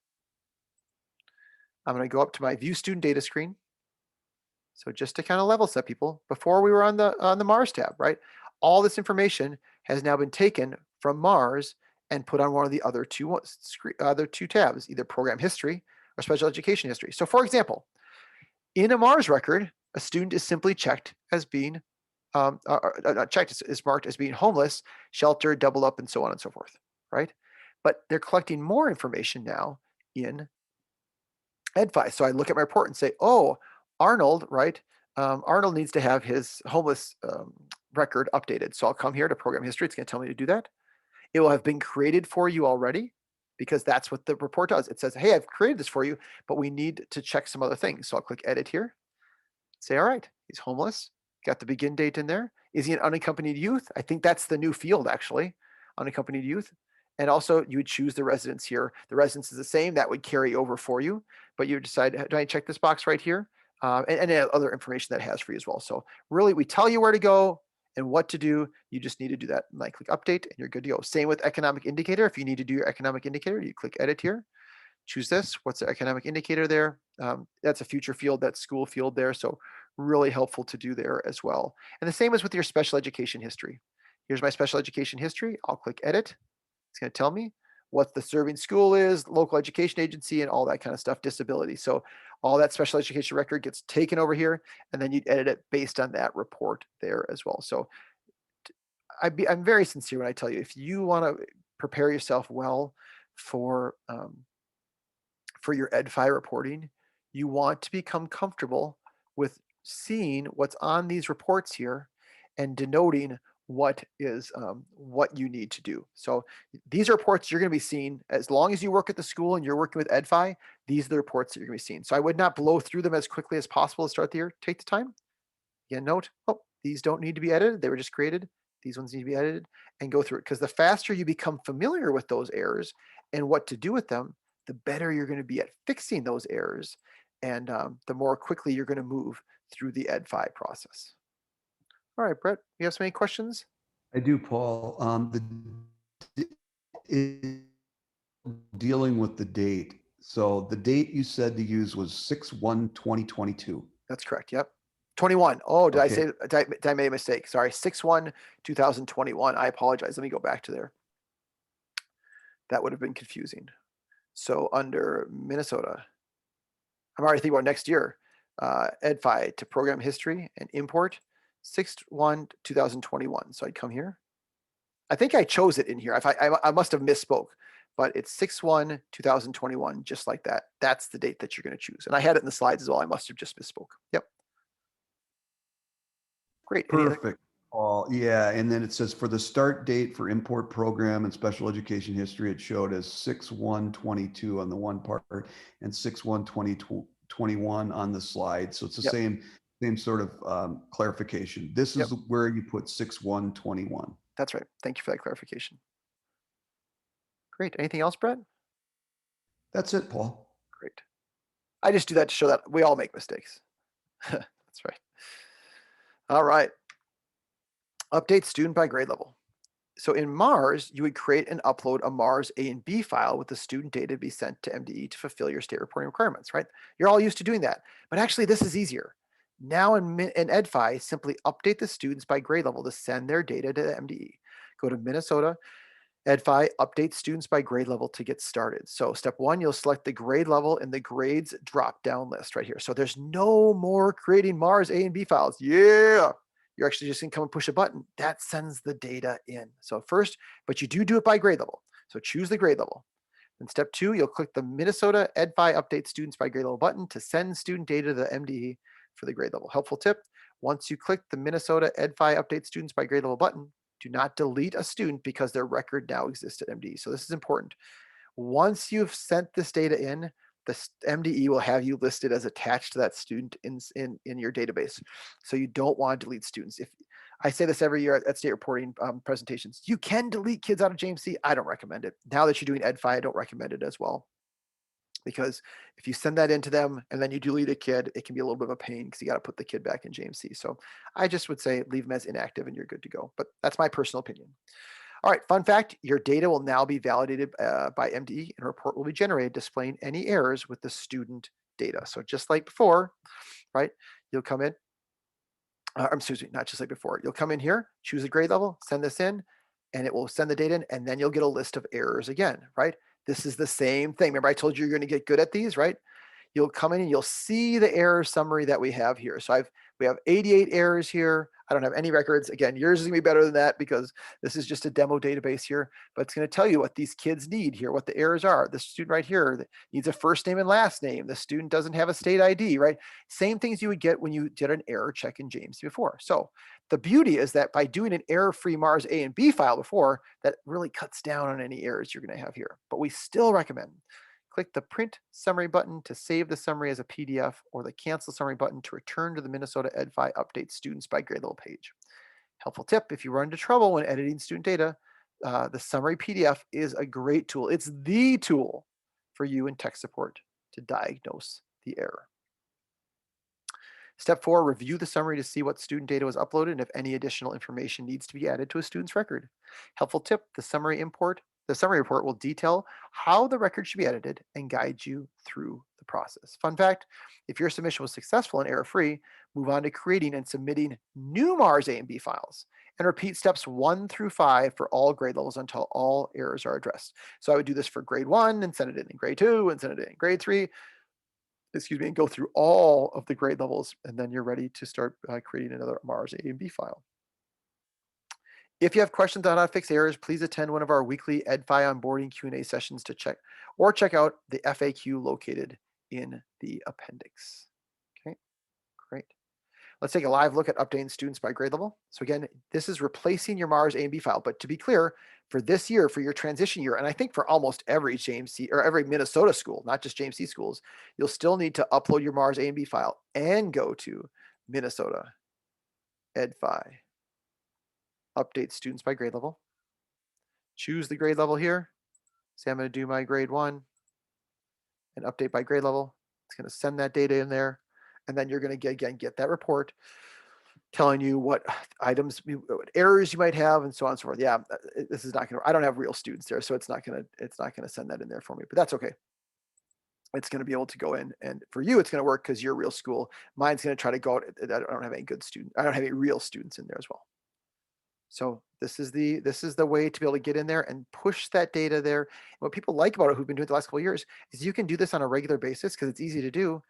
I'm going to go up to my View Student Data screen. So just to kind of level set people, before we were on the Mars tab, right? All this information has now been taken from Mars and put on one of the other two tabs, either program history or special education history. So for example, in a Mars record, a student is simply checked as being not checked, is marked as being homeless, sheltered, double up, and so on and so forth, right? But they're collecting more information now in Ebfy. So I look at my report and say, oh, Arnold, right? Arnold needs to have his homeless record updated. So I'll come here to program history. It's going to tell me to do that. It will have been created for you already because that's what the report does. It says, hey, I've created this for you, but we need to check some other things. So I'll click edit here. Say, all right, he's homeless. Got the begin date in there. Is he an unaccompanied youth? I think that's the new field, actually, unaccompanied youth. And also, you would choose the residence here. The residence is the same. That would carry over for you. But you would decide, do I check this box right here? And other information that it has for you as well. So really, we tell you where to go and what to do. You just need to do that. And I click update, and you're good to go. Same with economic indicator. If you need to do your economic indicator, you click edit here. Choose this. What's the economic indicator there? That's a future field, that's school field there. So really helpful to do there as well. And the same as with your special education history. Here's my special education history. I'll click edit. It's going to tell me what the serving school is, local education agency, and all that kind of stuff, disability. So all that special education record gets taken over here, and then you'd edit it based on that report there as well. So I'm very sincere when I tell you, if you want to prepare yourself well for your Ebfy reporting, you want to become comfortable with seeing what's on these reports here and denoting what is what you need to do. So these are reports you're going to be seeing as long as you work at the school and you're working with Ebfy. These are the reports that you're going to be seeing. So I would not blow through them as quickly as possible to start the year. Take the time. Again, note, oh, these don't need to be edited. They were just created. These ones need to be edited, and go through it, because the faster you become familiar with those errors and what to do with them, the better you're going to be at fixing those errors, and the more quickly you're going to move through the Ebfy process. All right, Brett, you have so many questions? I do, Paul. Dealing with the date. So the date you said to use was 6/1/2022. That's correct. Yep. 21. Oh, did Okay. did I make a mistake? Sorry. 6/1/2021. I apologize. Let me go back to there. That would have been confusing. So under Minnesota, I'm already thinking about next year. Ebfy to program history and import 6/1/2021. So I'd come here. I think I chose it in here. I must have misspoke, but it's 6/1/2021, just like that. That's the date that you're going to choose. And I had it in the slides as well. I must have just misspoke. Yep. Great. Perfect. Paul. Yeah, and then it says for the start date for import program and special education history, it showed as 6/1/22 on the one part and 6/1/2021 on the slide. So it's the same sort of clarification. This is where you put 6/1/21. That's right. Thank you for that clarification. Great. Anything else, Brett? That's it, Paul. Great. I just do that to show that we all make mistakes. That's right. All right. Update student by grade level. So in Mars, you would create and upload a Mars A and B file with the student data to be sent to MDE to fulfill your state reporting requirements, right? You're all used to doing that. But actually, this is easier. Now in Ebfy, simply update the students by grade level to send their data to the MDE. Go to Minnesota, Ebfy, update students by grade level to get started. So step one, you'll select the grade level in the grades drop-down list right here. So there's no more creating Mars A and B files. Yeah. You're actually just gonna come and push a button. That sends the data in. So first, but you do it by grade level. So choose the grade level. Then step two, you'll click the Minnesota Ebfy update students by grade level button to send student data to the MDE for the grade level. Helpful tip, once you click the Minnesota Ebfy update students by grade level button, do not delete a student because their record now exists at MDE. So this is important. Once you've sent this data in, the MDE will have you listed as attached to that student in your database. So you don't want to delete students. If I say this every year at state reporting presentations, you can delete kids out of JMC. I don't recommend it. Now that you're doing Ebfy, I don't recommend it as well. Because if you send that into them and then you delete a kid, it can be a little bit of a pain because you got to put the kid back in JMC. So I just would say leave them as inactive and you're good to go. But that's my personal opinion. All right, fun fact, your data will now be validated by MDE and a report will be generated displaying any errors with the student data. So just like before, right, you'll come in, excuse me, not just like before. You'll come in here, choose a grade level, send this in, and it will send the data in, and then you'll get a list of errors again, right? This is the same thing. Remember I told you you're going to get good at these, right? You'll come in and you'll see the error summary that we have here. So we have 88 errors here. I don't have any records. Again, yours is gonna be better than that because this is just a demo database here, but it's gonna tell you what these kids need here, what the errors are. The student right here that needs a first name and last name. The student doesn't have a state ID, right? Same things you would get when you did an error check in James before. So the beauty is that by doing an error-free Mars A and B file before, that really cuts down on any errors you're gonna have here. But we still recommend click the print summary button to save the summary as a PDF or the cancel summary button to return to the Minnesota Edfy update students by grade level page. Helpful tip, if you run into trouble when editing student data, the summary PDF is a great tool. It's the tool for you in tech support to diagnose the error. Step 4, review the summary to see what student data was uploaded and if any additional information needs to be added to a student's record. Helpful tip, the summary report will detail how the record should be edited and guide you through the process. Fun fact, if your submission was successful and error-free, move on to creating and submitting new Mars A and B files and repeat steps 1 through 5 for all grade levels until all errors are addressed. So I would do this for grade 1 and send it in grade 2 and send it in grade 3, and go through all of the grade levels, and then you're ready to start creating another Mars A and B file. If you have questions on how to fix errors, please attend one of our weekly Edfy onboarding Q&A sessions to check out the FAQ located in the appendix. Okay, great. Let's take a live look at updating students by grade level. So again, this is replacing your Mars A and B file, but to be clear, for this year, for your transition year, and I think for almost every JMC or every Minnesota school, not just JMC schools, you'll still need to upload your Mars A and B file and go to Minnesota Edfy. Update students by grade level. Choose the grade level here. Say I'm going to do my grade 1 and update by grade level. It's going to send that data in there. And then you're going to get that report telling you what items, what errors you might have, and so on and so forth. Yeah, this is not going to. I don't have real students there, so it's not going to send that in there for me. But that's okay. It's going to be able to go in, and for you, it's going to work because you're a real school. Mine's going to try to go out. I don't have any good students. I don't have any real students in there as well. So this is the way to be able to get in there and push that data there. And what people like about it, who've been doing it the last couple of years, is you can do this on a regular basis because it's easy to do.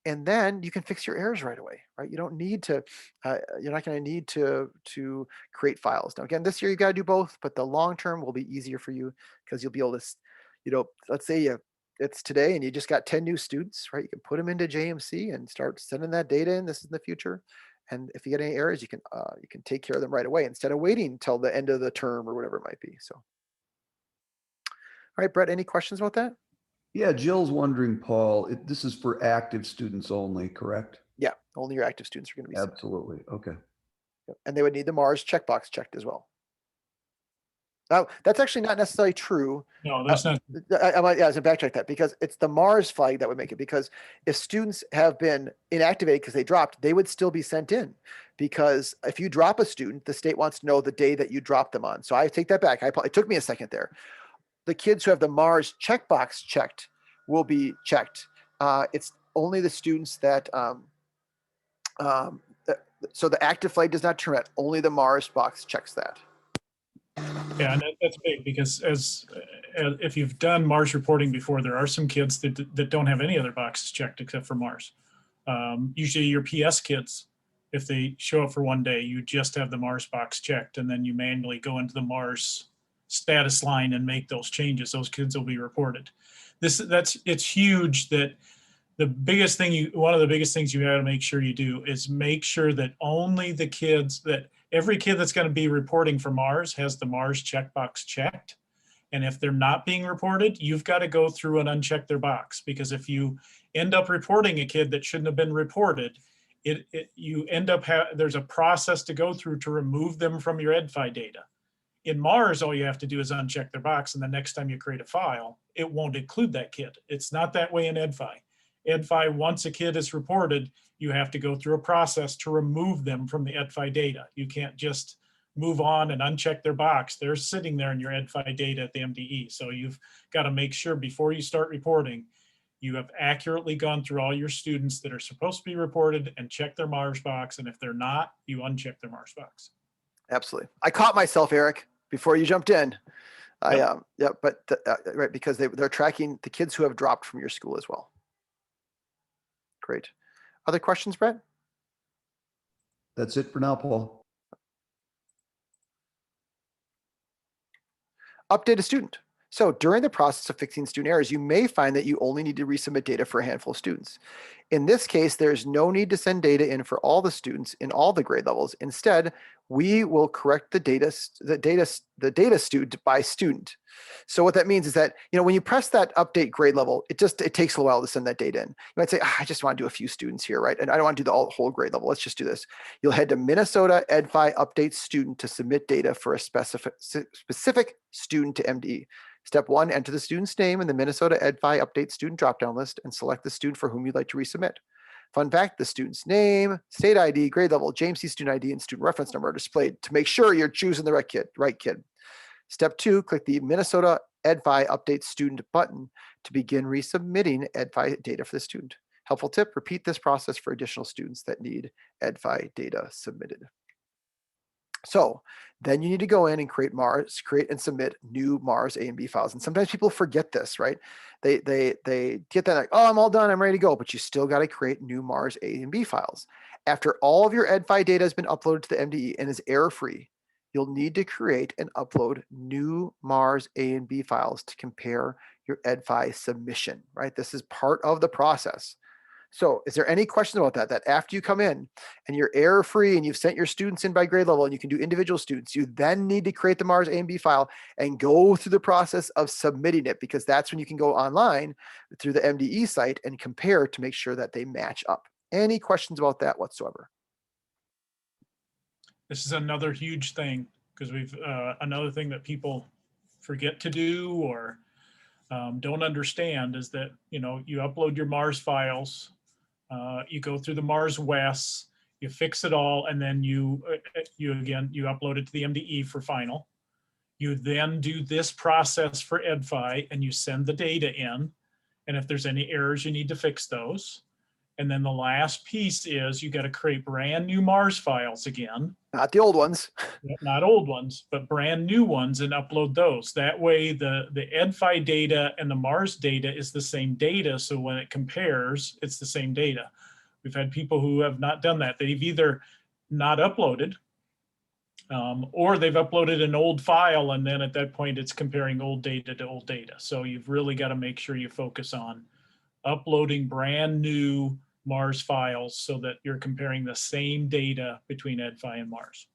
And then you can fix your errors right away, right? You don't need to, you're not going to need to create files. Now, again, this year you got to do both, but the long term will be easier for you because you'll be able to, let's say it's today and you just got 10 new students, right? You can put them into JMC and start sending that data in. This is in the future. And if you get any errors, you can take care of them right away instead of waiting until the end of the term or whatever it might be. So, all right, Brett, any questions about that? Yeah, Jill's wondering, Paul, this is for active students only, correct? Yeah, only your active students are going to be sent. Absolutely. Okay. Yep. And they would need the Mars checkbox checked as well. Now, that's actually not necessarily true. No, that's not. I might backtrack that because it's the Mars flag that would make it. Because if students have been inactivated because they dropped, they would still be sent in. Because if you drop a student, the state wants to know the day that you dropped them on. So I take that back. It took me a second there. The kids who have the Mars checkbox checked will be checked. It's only the students that, so the active flag does not turn red. Only the Mars box checks that. Yeah, and that's big because if you've done Mars reporting before, there are some kids that don't have any other boxes checked except for Mars. Usually your PS kids, if they show up for one day, you just have the Mars box checked, and then you manually go into the Mars status line and make those changes. Those kids will be reported. It's huge that one of the biggest things you got to make sure you do is make sure that only the kids, that every kid that's going to be reporting for Mars has the Mars checkbox checked. And if they're not being reported, you've got to go through and uncheck their box, because if you end up reporting a kid that shouldn't have been reported, you end up there's a process to go through to remove them from your Edfy data. In Mars, all you have to do is uncheck their box, and the next time you create a file, it won't include that kid. It's not that way in Edfy. Edfy, once a kid is reported, you have to go through a process to remove them from the Edfy data. You can't just move on and uncheck their box. They're sitting there in your Edfy data at the MDE. So you've got to make sure before you start reporting, You have accurately gone through all your students that are supposed to be reported and checked their Mars box. And if they're not, you uncheck their Mars box. Absolutely. I caught myself, Eric, before you jumped in. Right, because they're tracking the kids who have dropped from your school as well. Great. Other questions, Brett? That's it for now, Paul. Update a student. So during the process of fixing student errors, you may find that you only need to resubmit data for a handful of students. In this case, there's no need to send data in for all the students in all the grade levels. Instead, we will correct the data student by student. So what that means is that, when you press that update grade level, it takes a while to send that data in. You might say, I just want to do a few students here, right? And I don't want to do the whole grade level. Let's just do this. You'll head to Minnesota Edfy update student to submit data for a specific student to MDE. Step 1, enter the student's name in the Minnesota Edfy update student dropdown list and select the student for whom you'd like to resubmit. Fun fact, the student's name, state ID, grade level, JMC student ID, and student reference number are displayed to make sure you're choosing the right kid. Step 2, click the Minnesota Edfy update student button to begin resubmitting Edfy data for the student. Helpful tip, repeat this process for additional students that need Edfy data submitted. So then you need to go in and create and submit new Mars A and B files. And sometimes people forget this, right? They get that like, oh, I'm all done, I'm ready to go, but you still got to create new Mars A and B files. After all of your Edfy data has been uploaded to the MDE and is error-free, you'll need to create and upload new Mars A and B files to compare your Edfy submission, right? This is part of the process. So is there any question about that after you come in and you're error-free and you've sent your students in by grade level and you can do individual students, you then need to create the Mars A and B file and go through the process of submitting it, because that's when you can go online through the MDE site and compare to make sure that they match up. Any questions about that whatsoever? This is another huge thing, because another thing that people forget to do or don't understand is that, you upload your Mars files, you go through the Mars WES, you fix it all, and then you upload it to the MDE for final. You then do this process for Edfy and you send the data in. And if there's any errors, you need to fix those. And then the last piece is you got to create brand new Mars files again. Not the old ones. Not old ones, but brand new ones, and upload those. That way the Edfy data and the Mars data is the same data. So when it compares, it's the same data. We've had people who have not done that. They've either not uploaded or they've uploaded an old file, and then at that point it's comparing old data to old data. So you've really got to make sure you focus on uploading brand new Mars files so that you're comparing the same data between Edfy and Mars.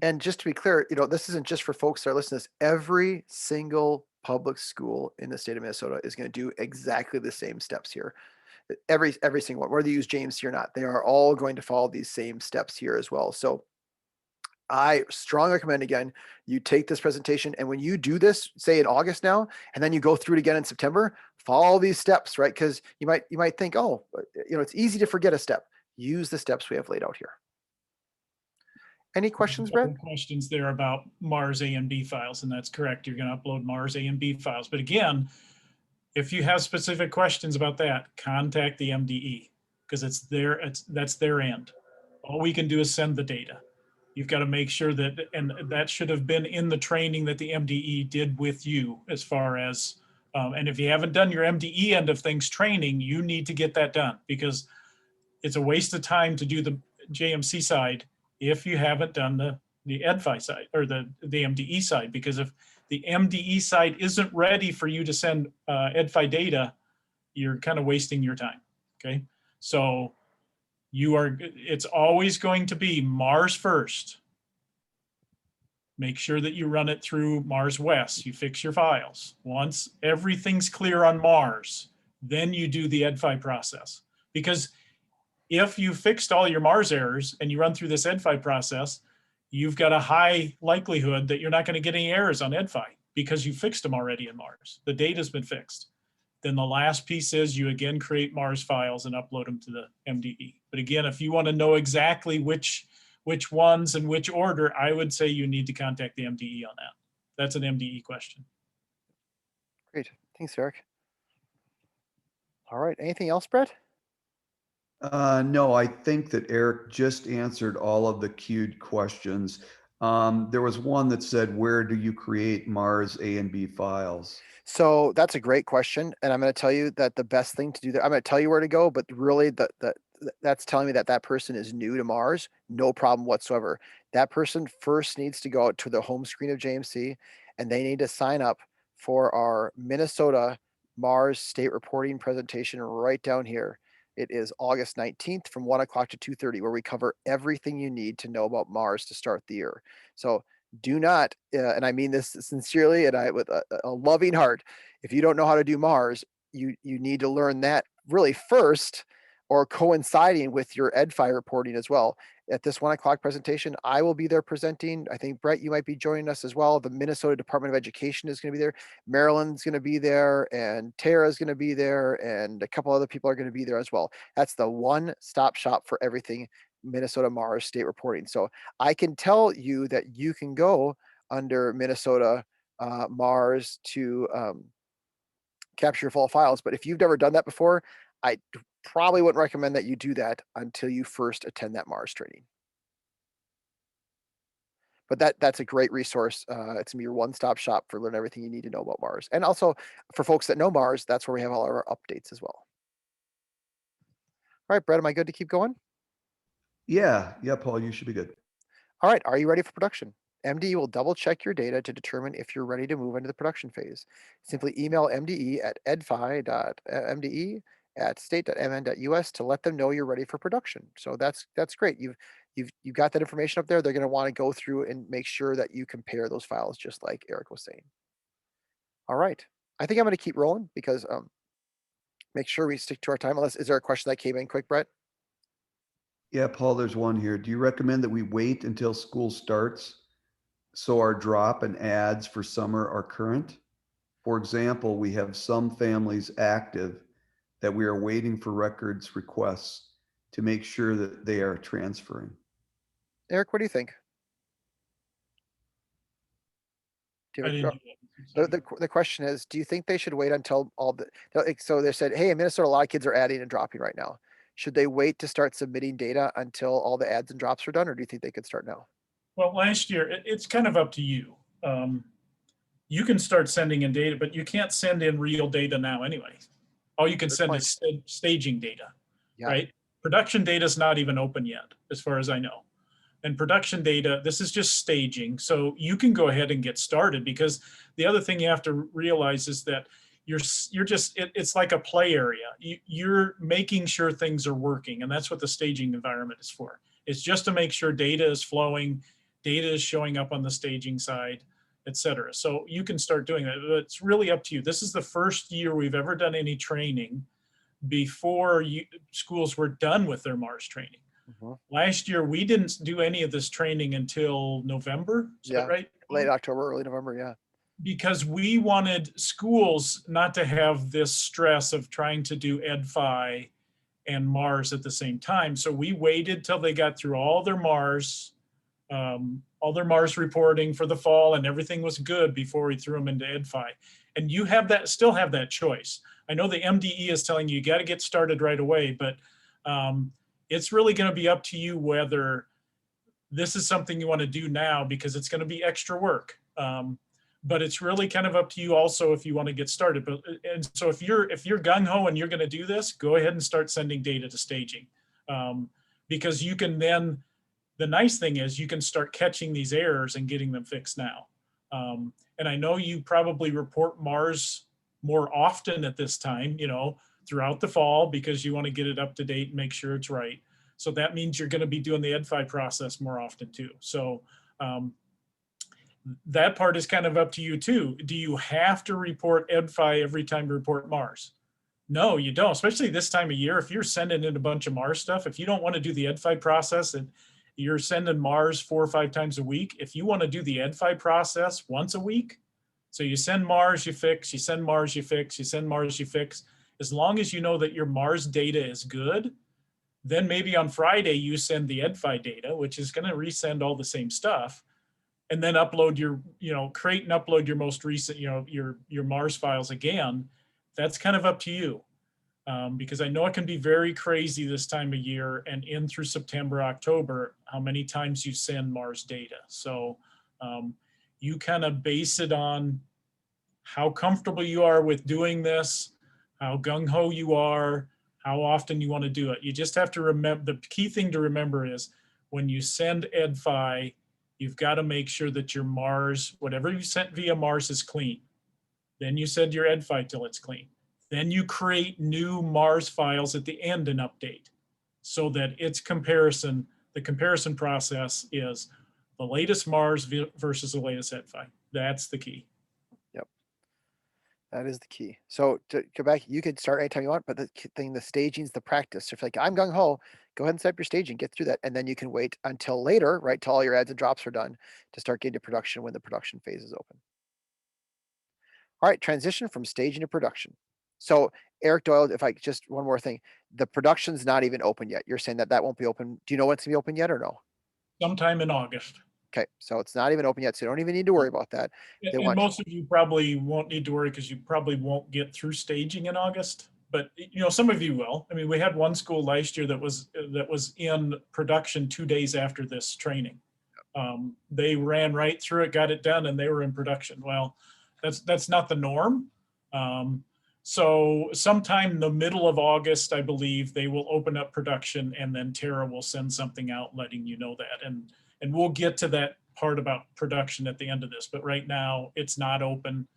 And just to be clear, this isn't just for folks that are listening to this. Every single public school in the state of Minnesota is going to do exactly the same steps here. Every single one, whether you use JMC or not, they are all going to follow these same steps here as well. So I strongly recommend, again, you take this presentation, and when you do this, say in August now, and then you go through it again in September, follow these steps, right? Because you might think, oh, it's easy to forget a step. Use the steps we have laid out here. Any questions, Brett? Questions there about Mars A and B files, and that's correct. You're going to upload Mars A and B files. But again, if you have specific questions about that, contact the MDE, because that's their end. All we can do is send the data. You've got to make sure that, and that should have been in the training that the MDE did with you, as far as, and if you haven't done your MDE end of things training, you need to get that done, because it's a waste of time to do the JMC side if you haven't done the Edfy side or the MDE side, because if the MDE side isn't ready for you to send Edfy data, you're kind of wasting your time. Okay. So it's always going to be Mars first. Make sure that you run it through Mars WES. You fix your files. Once everything's clear on Mars, then you do the Edfy process. Because if you fixed all your Mars errors and you run through this Edfy process, you've got a high likelihood that you're not going to get any errors on Edfy because you fixed them already in Mars. The data's been fixed. Then the last piece is you again create Mars files and upload them to the MDE. But again, if you want to know exactly which ones and which order, I would say you need to contact the MDE on that. That's an MDE question. Great. Thanks, Eric. All right. Anything else, Brett? No, I think that Eric just answered all of the queued questions. There was one that said, where do you create Mars A and B files? So that's a great question, and I'm going to tell you that the best thing to do that, I'm going to tell you where to go, but really that's telling me that that person is new to Mars. No problem whatsoever. That person first needs to go out to the home screen of JMC, and they need to sign up for our Minnesota Mars state reporting presentation right down here. It is August 19th from 1 o'clock to 2:30, where we cover everything you need to know about Mars to start the year. So do not, and I mean this sincerely and I with a loving heart, if you don't know how to do Mars, you need to learn that really first, or coinciding with your Edfy reporting as well. At this 1 o'clock presentation, I will be there presenting. I think Brett, you might be joining us as well. The Minnesota Department of Education is going to be there. Maryland's going to be there, and Tara's going to be there, and a couple other people are going to be there as well. That's the one-stop shop for everything Minnesota Mars state reporting. So I can tell you that you can go under Minnesota Mars to capture your full files. But if you've never done that before, I probably wouldn't recommend that you do that until you first attend that Mars training. But that's a great resource. It's gonna be your one-stop shop for learning everything you need to know about Mars. And also for folks that know Mars, that's where we have all our updates as well. All right, Brett, am I good to keep going? Yeah, Paul, you should be good. All right, are you ready for production? MDE will double check your data to determine if you're ready to move into the production phase. Simply email MDE at edfy.mde@state.mn.us to let them know you're ready for production. So that's great. You've got that information up there. They're going to want to go through and make sure that you compare those files, just like Eric was saying. All right, I think I'm going to keep rolling because make sure we stick to our time. Unless, is there a question that came in quick, Brett? Yeah, Paul, there's one here. Do you recommend that we wait until school starts so our drop and ads for summer are current? For example, we have some families active that we are waiting for records requests to make sure that they are transferring. Eric, what do you think? Do you I have a- didn't. do that. the question is, do you think they should wait until all the, so they said, hey, in Minnesota, a lot of kids are adding and dropping right now. Should they wait to start submitting data until all the ads and drops are done, or do you think they could start now? Well, last year, it's kind of up to you. You can start sending in data, but you can't send in real data now anyway. All you can Good send point. is staging data, Yeah. right? Production data is not even open yet, as far as I know. And production data, this is just staging. So you can go ahead and get started, because the other thing you have to realize is that you're just, it's like a play area. You're making sure things are working, and that's what the staging environment is for. It's just to make sure data is flowing, data is showing up on the staging side, et cetera. So you can start doing that. But it's really up to you. This is the first year we've ever done any training before schools were done with their Mars training. Last year, we didn't do any of this training until November. Is that right? Late October, early November. Yeah. Because we wanted schools not to have this stress of trying to do Edfy and Mars at the same time. So we waited till they got through all their Mars reporting for the fall, and everything was good before we threw them into Edfy. And you have that, still have that choice. I know the MDE is telling you got to get started right away, but it's really going to be up to you whether this is something you want to do now, because it's going to be extra work. But it's really kind of up to you also if you want to get started. But and so if you're gung ho and you're going to do this, go ahead and start sending data to staging, because you can then. The nice thing is you can start catching these errors and getting them fixed now. And I know you probably report Mars more often at this time, throughout the fall, because you want to get it up to date and make sure it's right. So that means you're going to be doing the Edfy process more often too. So that part is kind of up to you too. Do you have to report Edfy every time you report Mars? No, you don't, especially this time of year. If you're sending in a bunch of Mars stuff, if you don't want to do the Edfy process and you're sending Mars 4 or 5 times a week, if you want to do the Edfy process once a week, so you send Mars, you fix, you send Mars, you fix, you send Mars, you fix, as long as you know that your Mars data is good, then maybe on Friday you send the Edfy data, which is going to resend all the same stuff, and then upload your, create and upload your most recent, your Mars files again. That's kind of up to you. because I know it can be very crazy this time of year and in through September, October, how many times you send Mars data. So you kind of base it on how comfortable you are with doing this, how gung-ho you are, how often you want to do it. You just have to remember, the key thing to remember is when you send Ebfy, you've got to make sure that your Mars, whatever you sent via Mars, is clean. Then you send your Ebfy till it's clean. Then you create new Mars files at the end and update so that it's comparison. The comparison process is the latest Mars versus the latest Ebfy. That's the key. Yep. That is the key. So to go back, you could start anytime you want, but the thing, the staging's the practice. So if you're like, I'm gung ho, go ahead and set up your staging, get through that. And then you can wait until later, right? Till all your adds and drops are done to start getting to production when the production phase is open. All right, transition from staging to production. So Eric Doyle, if I just one more thing, the production's not even open yet. You're saying that that won't be open. Do you know when it's gonna be open yet or no? Sometime in August. Okay, so it's not even open yet, so you don't even need to worry about that. They And want most of you probably won't need to worry because you probably won't get through staging in August. But some of you will. I mean, we had one school last year that was in production 2 days after this training. They ran right through it, got it done, and they were in production. Well, that's not the norm. So sometime in the middle of August, I believe, they will open up production, and then Tara will send something out letting you know that. And we'll get to that part about production at the end of this, but right now it's not open.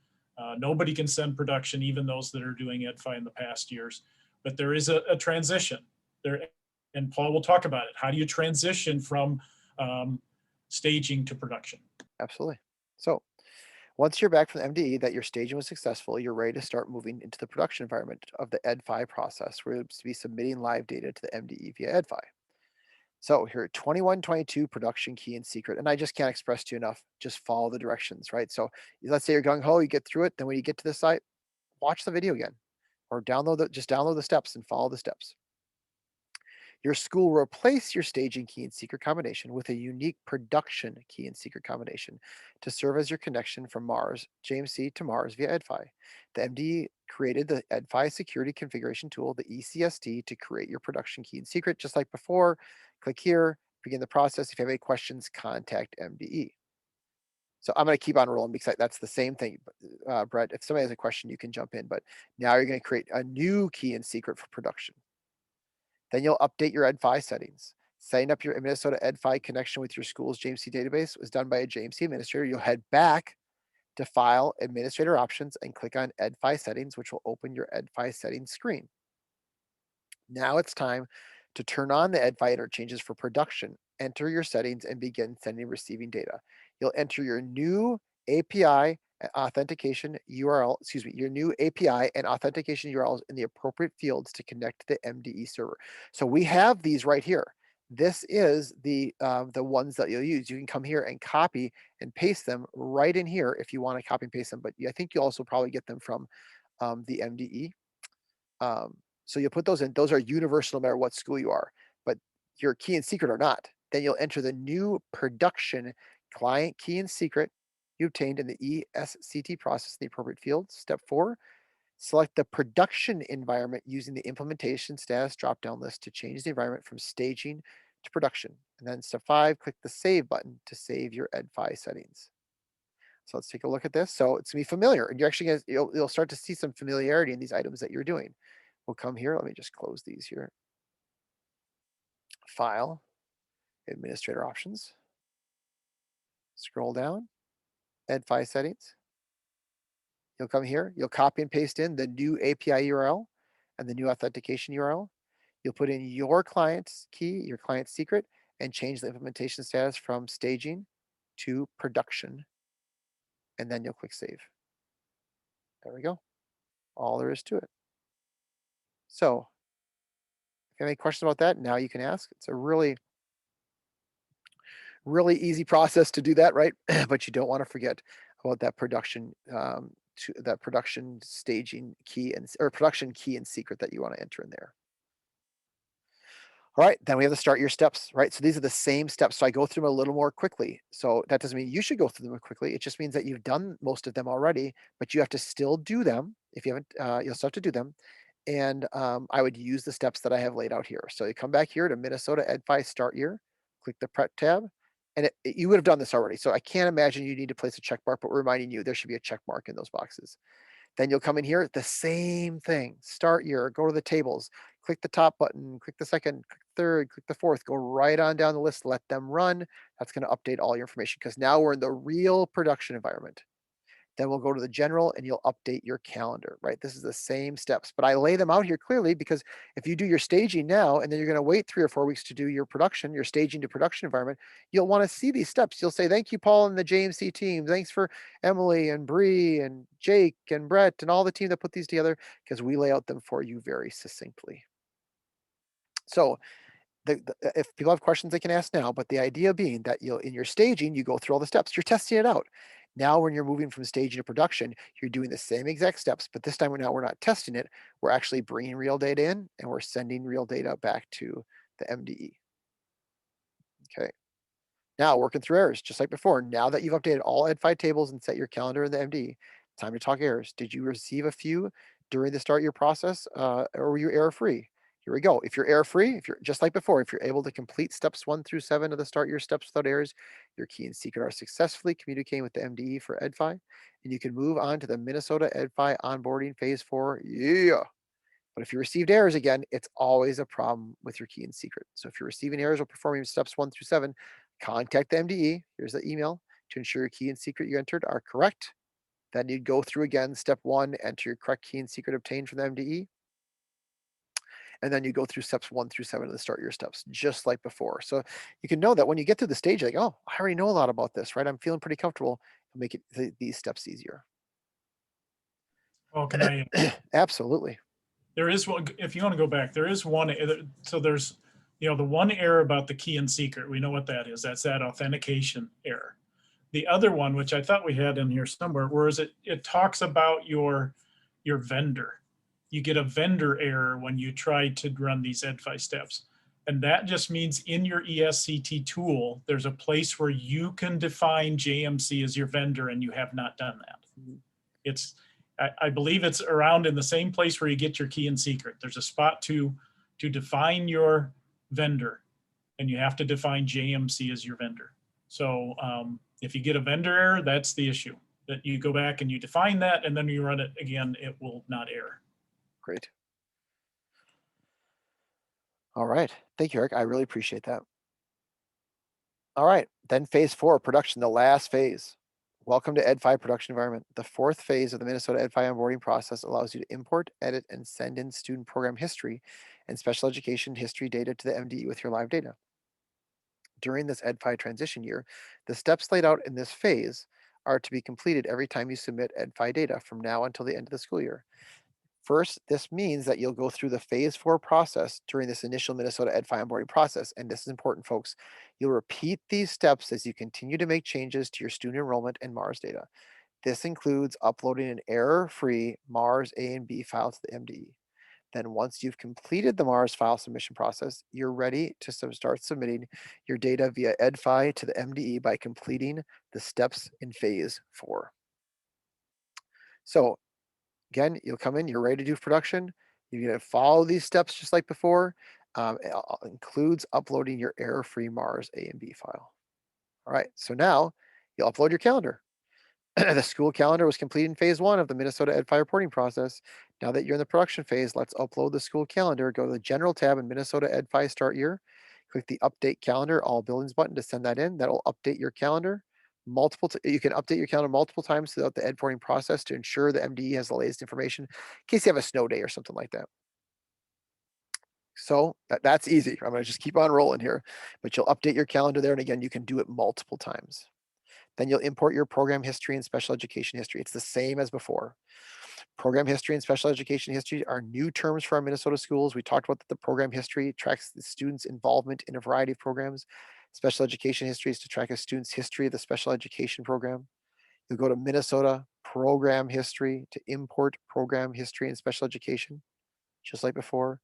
Nobody can send production, even those that are doing Edfy in the past years. But there is a transition there, and Paul will talk about it. How do you transition from staging to production? absolutely. So once you're back from the MDE that your staging was successful, you're ready to start moving into the production environment of the Ed5 process, where you'll be submitting live data to the MDE via Ed5. So here, 2122 production key and secret. And I just can't express to you enough, just follow the directions, right? So let's say you're gung ho, you get through it. Then when you get to the site, watch the video again or just download the steps and follow the steps. Your school will replace your staging key and secret combination with a unique production key and secret combination to serve as your connection from Mars, JMC to Mars via Edfy. The MD created the Edfy security configuration tool, the ECST, to create your production key and secret, just like before. Click here, begin the process. If you have any questions, contact MDE. So I'm going to keep on rolling because that's the same thing, Brett. If somebody has a question, you can jump in. But now you're going to create a new key and secret for production. Then you'll update your Ed5 settings. Setting up your Minnesota Ed5 connection with your school's JMC database was done by a JMC administrator. You'll head back to File, Administrator Options, and click on Ed5 Settings, which will open your Ed5 settings screen. Now it's time to turn on the Ed5 interchanges for production. Enter your settings and begin sending and receiving data. You'll enter your new API authentication URL, your new API and authentication URLs in the appropriate fields to connect to the MDE server. So we have these right here. This is the ones that you'll use. You can come here and copy and paste them right in here if you want to copy and paste them. But I think you also probably get them from the MDE. So you'll put those in. Those are universal no matter what school you are. But your key and secret are not. Then you'll enter the new production client key and secret you obtained in the ESCT process in the appropriate field. Step 4, select the production environment using the implementation status drop-down list to change the environment from staging to production. And then step 5, click the save button to save your Ed5 settings. So let's take a look at this. So it's gonna be familiar, and you're actually gonna, you'll start to see some familiarity in these items that you're doing. We'll come here. Let me just close these here. File, Administrator Options. Scroll down, Ed5 settings. You'll come here, you'll copy and paste in the new API URL and the new authentication URL. You'll put in your client's key, your client's secret, and change the implementation status from staging to production. And then you'll click save. There we go. All there is to it. So if you have any questions about that, now you can ask. It's a really easy process to do that, right? But you don't want to forget about that production staging key or production key and secret that you want to enter in there. All right, then we have to start your steps, right? So these are the same steps. So I go through them a little more quickly. So that doesn't mean you should go through them quickly. It just means that you've done most of them already, but you have to still do them. If you haven't, you'll still have to do them. And I would use the steps that I have laid out here. So you come back here to Minnesota Edfi Start Year, click the Prep tab, and you would have done this already. So I can't imagine you need to place a check mark, but we're reminding you there should be a check mark in those boxes. Then you'll come in here, the same thing, Start Year, go to the tables, click the top button, click the second, click the third, click the fourth, go right on down the list, let them run. That's going to update all your information because now we're in the real production environment. Then we'll go to the general and you'll update your calendar, right? This is the same steps, but I lay them out here clearly because if you do your staging now and then you're going to wait 3 or 4 weeks to do your production, your staging to production environment, you'll want to see these steps. You'll say, thank you, Paul and the JMC team. Thanks for Emily and Bree and Jake and Brett and all the team that put these together because we lay out them for you very succinctly. So if people have questions, they can ask now. But the idea being that in your staging, you go through all the steps. You're testing it out. Now, when you're moving from staging to production, you're doing the same exact steps. But this time, now we're not testing it. We're actually bringing real data in, and we're sending real data back to the MDE. Okay. Now, working through errors, just like before. Now that you've updated all Ed5 tables and set your calendar in the MDE, time to talk errors. Did you receive a few during the start your process, or were you error free? Here we go. If you're error free, if you're just like before, if you're able to complete steps 1 through 7 of the start your steps without errors, your key and secret are successfully communicating with the MDE for Ed5, and you can move on to the Minnesota Ed5 onboarding phase 4. Yeah. But if you received errors again, it's always a problem with your key and secret. So if you're receiving errors or performing steps 1 through 7, contact the MDE. Here's the email to ensure your key and secret you entered are correct. Then you'd go through again, step 1, enter your correct key and secret obtained from the MDE. And then you go through steps 1 through 7 to start your steps, just like before. So you can know that when you get to the stage, like, oh, I already know a lot about this, right? I'm feeling pretty comfortable. Make it these steps easier. Well, can I? Absolutely. There is one, if you want to go back, there is one. So there's, the one error about the key and secret. We know what that is. That's that authentication error. The other one, which I thought we had in here somewhere, whereas it talks about your vendor. You get a vendor error when you try to run these Edfy steps. And that just means in your ESCT tool, there's a place where you can define JMC as your vendor, and you have not done that. It's, I believe it's around in the same place where you get your key and secret. There's a spot to define your vendor, and you have to define JMC as your vendor. So if you get a vendor error, that's the issue. That you go back and you define that, and then you run it again, it will not error. Great. All right. Thank you, Eric. I really appreciate that. All right. Then phase 4, production, the last phase. Welcome to Ed5 production environment. The 4th phase of the Minnesota Ed5 onboarding process allows you to import, edit, and send in student program history and special education history data to the MDE with your live data. During this Ed5 transition year, the steps laid out in this phase are to be completed every time you submit Ed5 data from now until the end of the school year. First, this means that you'll go through the phase 4 process during this initial Minnesota Ed5 onboarding process. And this is important, folks. You'll repeat these steps as you continue to make changes to your student enrollment and MARS data. This includes uploading an error-free MARS A and B file to the MDE. Then once you've completed the MARS file submission process, you're ready to start submitting your data via Edfy to the MDE by completing the steps in phase 4. So again, you'll come in, you're ready to do production. You're going to follow these steps just like before. It includes uploading your error-free MARS A and B file. All right, so now you'll upload your calendar. The school calendar was completed in phase 1 of the Minnesota Ed5 reporting process. Now that you're in the production phase, let's upload the school calendar. Go to the General tab in Minnesota Ed5 Start Year. Click the Update Calendar All Buildings button to send that in. That'll update your calendar. You can update your calendar multiple times throughout the Ed reporting process to ensure the MDE has the latest information in case you have a snow day or something like that. So that's easy. I'm going to just keep on rolling here, but you'll update your calendar there. And again, you can do it multiple times. Then you'll import your program history and special education history. It's the same as before. Program history and special education history are new terms for our Minnesota schools. We talked about that the program history tracks the students' involvement in a variety of programs. Special education history is to track a student's history of the special education program. You'll go to Minnesota program history to import program history and special education, just like before.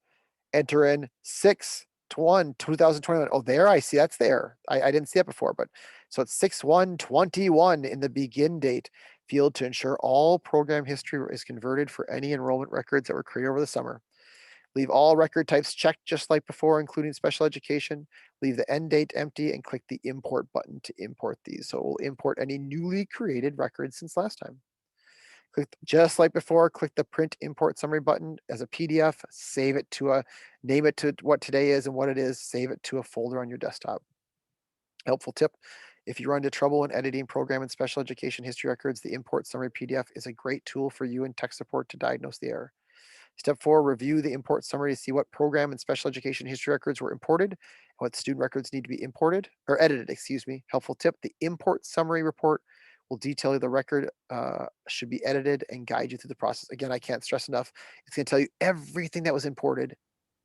Enter in 6/1/2021. Oh, there I see. That's there. I didn't see that before, but so it's 6/1/21 in the begin date field to ensure all program history is converted for any enrollment records that were created over the summer. Leave all record types checked just like before, including special education. Leave the end date empty and click the import button to import these. So it will import any newly created records since last time. Click just like before, click the print import summary button as a PDF, save it to a, name it to what today is and what it is, save it to a folder on your desktop. Helpful tip, if you run into trouble in editing program and special education history records, the import summary PDF is a great tool for you and tech support to diagnose the error. Step 4, review the import summary to see what program and special education history records were imported and what student records need to be imported or edited, excuse me. Helpful tip, the import summary report will detail the record should be edited and guide you through the process. Again, I can't stress enough. It's going to tell you everything that was imported,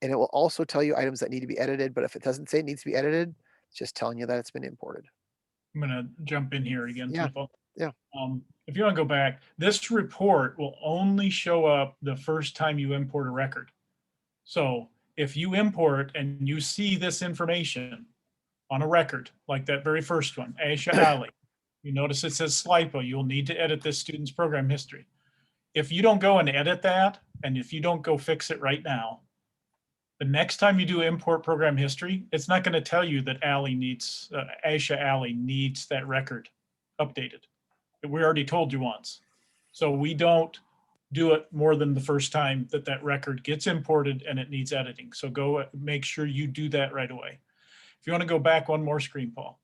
and it will also tell you items that need to be edited. But if it doesn't say it needs to be edited, it's just telling you that it's been imported. I'm going to jump in here again, Yeah. Paul. Yeah. If you want to go back, this report will only show up the first time you import a record. So if you import and you see this information on a record, like that very first one, Aisha Ali, you notice it says SLIPO, you'll need to edit this student's program history. If you don't go and edit that, and if you don't go fix it right now, the next time you do import program history, it's not going to tell you that Aisha Ali needs that record updated. We already told you once. So we don't do it more than the first time that record gets imported and it needs editing. So go make sure you do that right away. If you want to go back one more screen, Paul.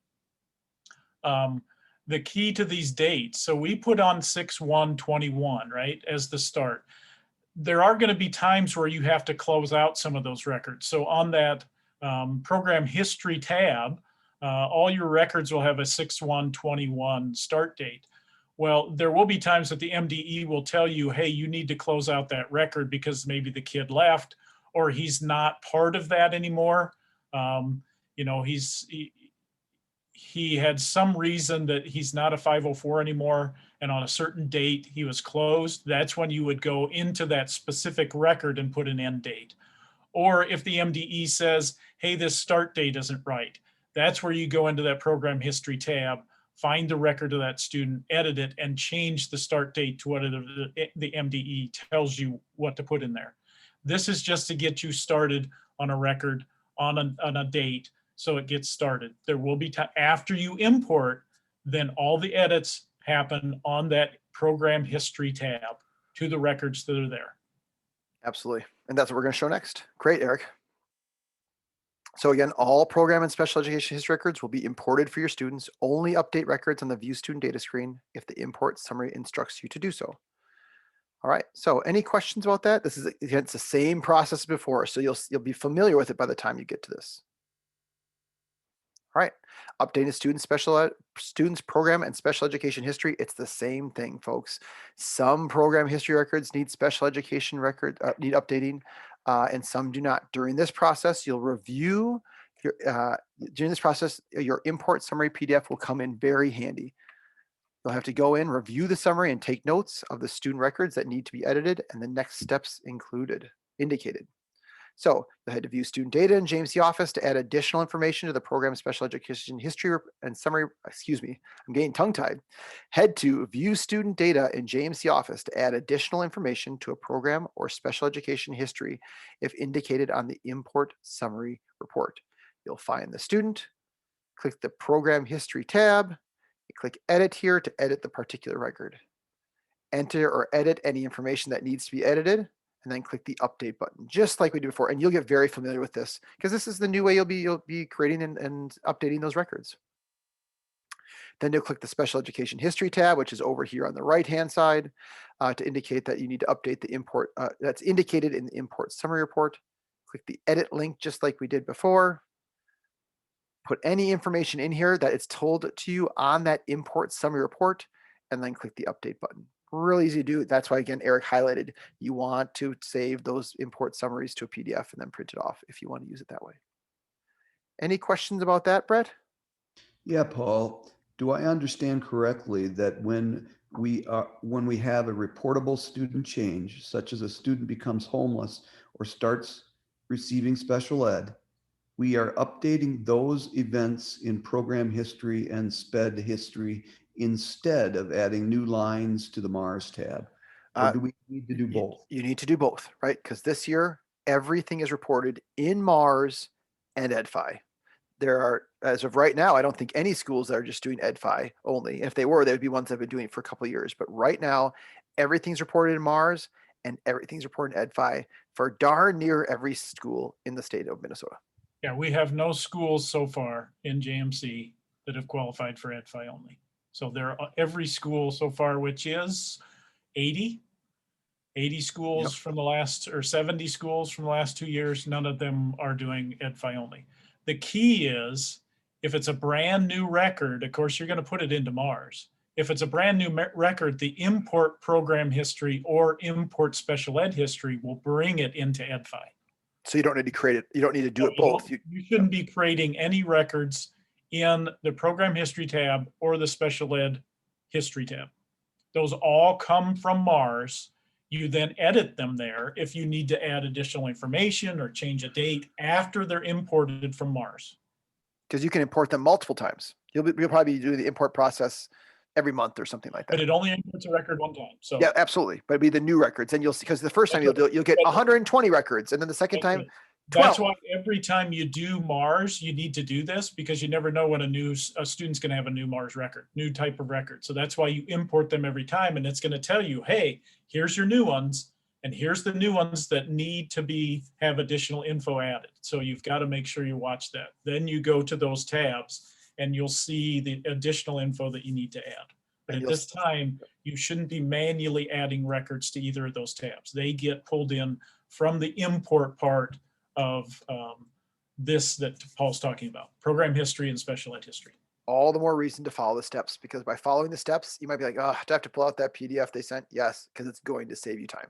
The key to these dates, so we put on 6/1/21, right, as the start. There are going to be times where you have to close out some of those records. So on that program history tab, all your records will have a 6/1/21 start date. Well, there will be times that the MDE will tell you, hey, you need to close out that record because maybe the kid left or he's not part of that anymore. You know, he had some reason that he's not a 504 anymore, and on a certain date he was closed. That's when you would go into that specific record and put an end date. Or if the MDE says, hey, this start date isn't right, that's where you go into that program history tab, find the record of that student, edit it, and change the start date to what the MDE tells you what to put in there. This is just to get you started on a record on a date, so it gets started. There will be time after you import, then all the edits happen on that program history tab to the records that are there. Absolutely. And that's what we're going to show next. Great, Eric. So again, all program and special education history records will be imported for your students. Only update records on the View Student Data screen if the import summary instructs you to do so. All right, so any questions about that? This is, again, it's the same process as before, so you'll be familiar with it by the time you get to this. All right, updating students program and special education history. It's the same thing, folks. Some program history records need special education need updating, and some do not. During this process, you'll review during this process, your import summary PDF will come in very handy. You'll have to go in, review the summary, and take notes of the student records that need to be edited and the next steps indicated. So you'll head to View Student Data in JMC Office to add additional information to the program special education history and summary. Excuse me, I'm getting tongue-tied. Head to View Student Data in JMC Office to add additional information to a program or special education history if indicated on the import summary report. You'll find the student, click the program history tab, you click edit here to edit the particular record. Enter or edit any information that needs to be edited, and then click the update button, just like we did before. And you'll get very familiar with this because this is the new way you'll be creating and updating those records. Then you'll click the special education history tab, which is over here on the right-hand side, to indicate that you need to update the import that's indicated in the import summary report. Click the edit link, just like we did before. Put any information in here that it's told to you on that import summary report, and then click the update button. Really easy to do. That's why, again, Eric highlighted, you want to save those import summaries to a PDF and then print it off if you want to use it that way. Any questions about that, Brett? Yeah, Paul, do I understand correctly that when we have a reportable student change, such as a student becomes homeless or starts receiving special ed, we are updating those events in program history and SPED history instead of adding new lines to the MARS tab? Or do we need to do both? You need to do both, right? Because this year, everything is reported in Mars and Edfy. There are, as of right now, I don't think any schools that are just doing Edfy only. If they were, they would be ones that have been doing it for a couple of years. But right now, everything's reported in Mars and everything's reported in Edfy for darn near every school in the state of Minnesota. Yeah, we have no schools so far in JMC that have qualified for Edfy only. So there are every school so far, which is 80 schools from the last, or 70 schools from the last 2 years. None of them are doing Edfy only. The key is, if it's a brand new record, of course, you're going to put it into Mars. If it's a brand new record, the import program history or import special ed history will bring it into Edfy. So you don't need to create it. You don't need to do it both. You shouldn't be creating any records in the program history tab or the special ed history tab. Those all come from Mars. You then edit them there if you need to add additional information or change a date after they're imported from Mars. Because you can import them multiple times. You'll probably be doing the import process every month or something like that. But it only imports a record one time. So yeah, absolutely. But it'd be the new records, and you'll see, because the first time you'll do it, you'll get 120 records, and then the second time, 12. That's why every time you do Mars, you need to do this, because you never know when a student's going to have a new Mars record, new type of record. So that's why you import them every time, and it's going to tell you, hey, here's your new ones, and here's the new ones that need to have additional info added. So you've got to make sure you watch that. Then you go to those tabs, and you'll see the additional info that you need to add. But at this time, you shouldn't be manually adding records to either of those tabs. They get pulled in from the import part of this that Paul's talking about, program history and special ed history. All the more reason to follow the steps, because by following the steps, you might be like, oh, do I have to pull out that PDF they sent? Yes, because it's going to save you time.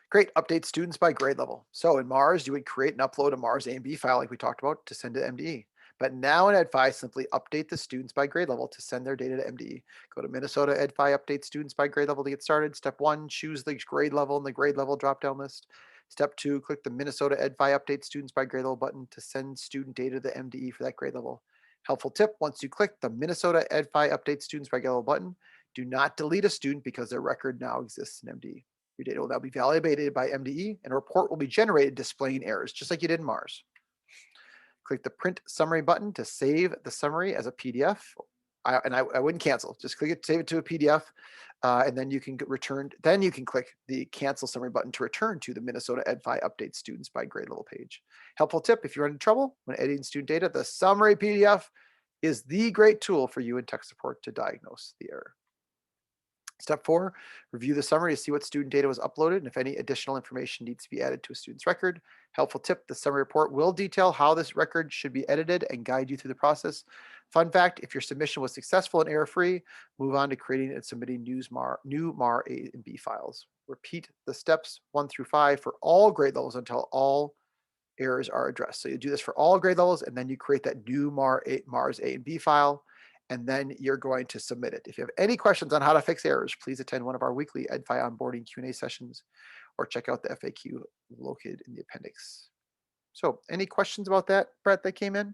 Great. Update students by grade level. So in Mars, you would create and upload a Mars A and B file like we talked about to send to MDE. But now in Edfy, simply update the students by grade level to send their data to MDE. Go to Minnesota Edfy, update students by grade level to get started. Step 1, choose the grade level in the grade level drop-down list. Step 2, click the Minnesota Edfy update students by grade level button to send student data to the MDE for that grade level. Helpful tip, once you click the Minnesota Edfy update students by grade level button, do not delete a student because their record now exists in MDE. Your data will now be validated by MDE and a report will be generated displaying errors, just like you did in Mars. Click the print summary button to save the summary as a PDF. I wouldn't cancel, just click it, save it to a PDF, and then you can return. Then you can click the cancel summary button to return to the Minnesota Edfy update students by grade level page. Helpful tip, if you're in trouble when editing student data, the summary PDF is the great tool for you in tech support to diagnose the error. Step 4, review the summary to see what student data was uploaded and if any additional information needs to be added to a student's record. Helpful tip, the summary report will detail how this record should be edited and guide you through the process. Fun fact, if your submission was successful and error-free, move on to creating and submitting new MAR A and B files. Repeat the steps 1 through 5 for all grade levels until all errors are addressed. So you do this for all grade levels, and then you create that new Mars A and B file, and then you're going to submit it. If you have any questions on how to fix errors, please attend one of our weekly Edfy onboarding Q&A sessions or check out the FAQ located in the appendix. So any questions about that, Brett, that came in?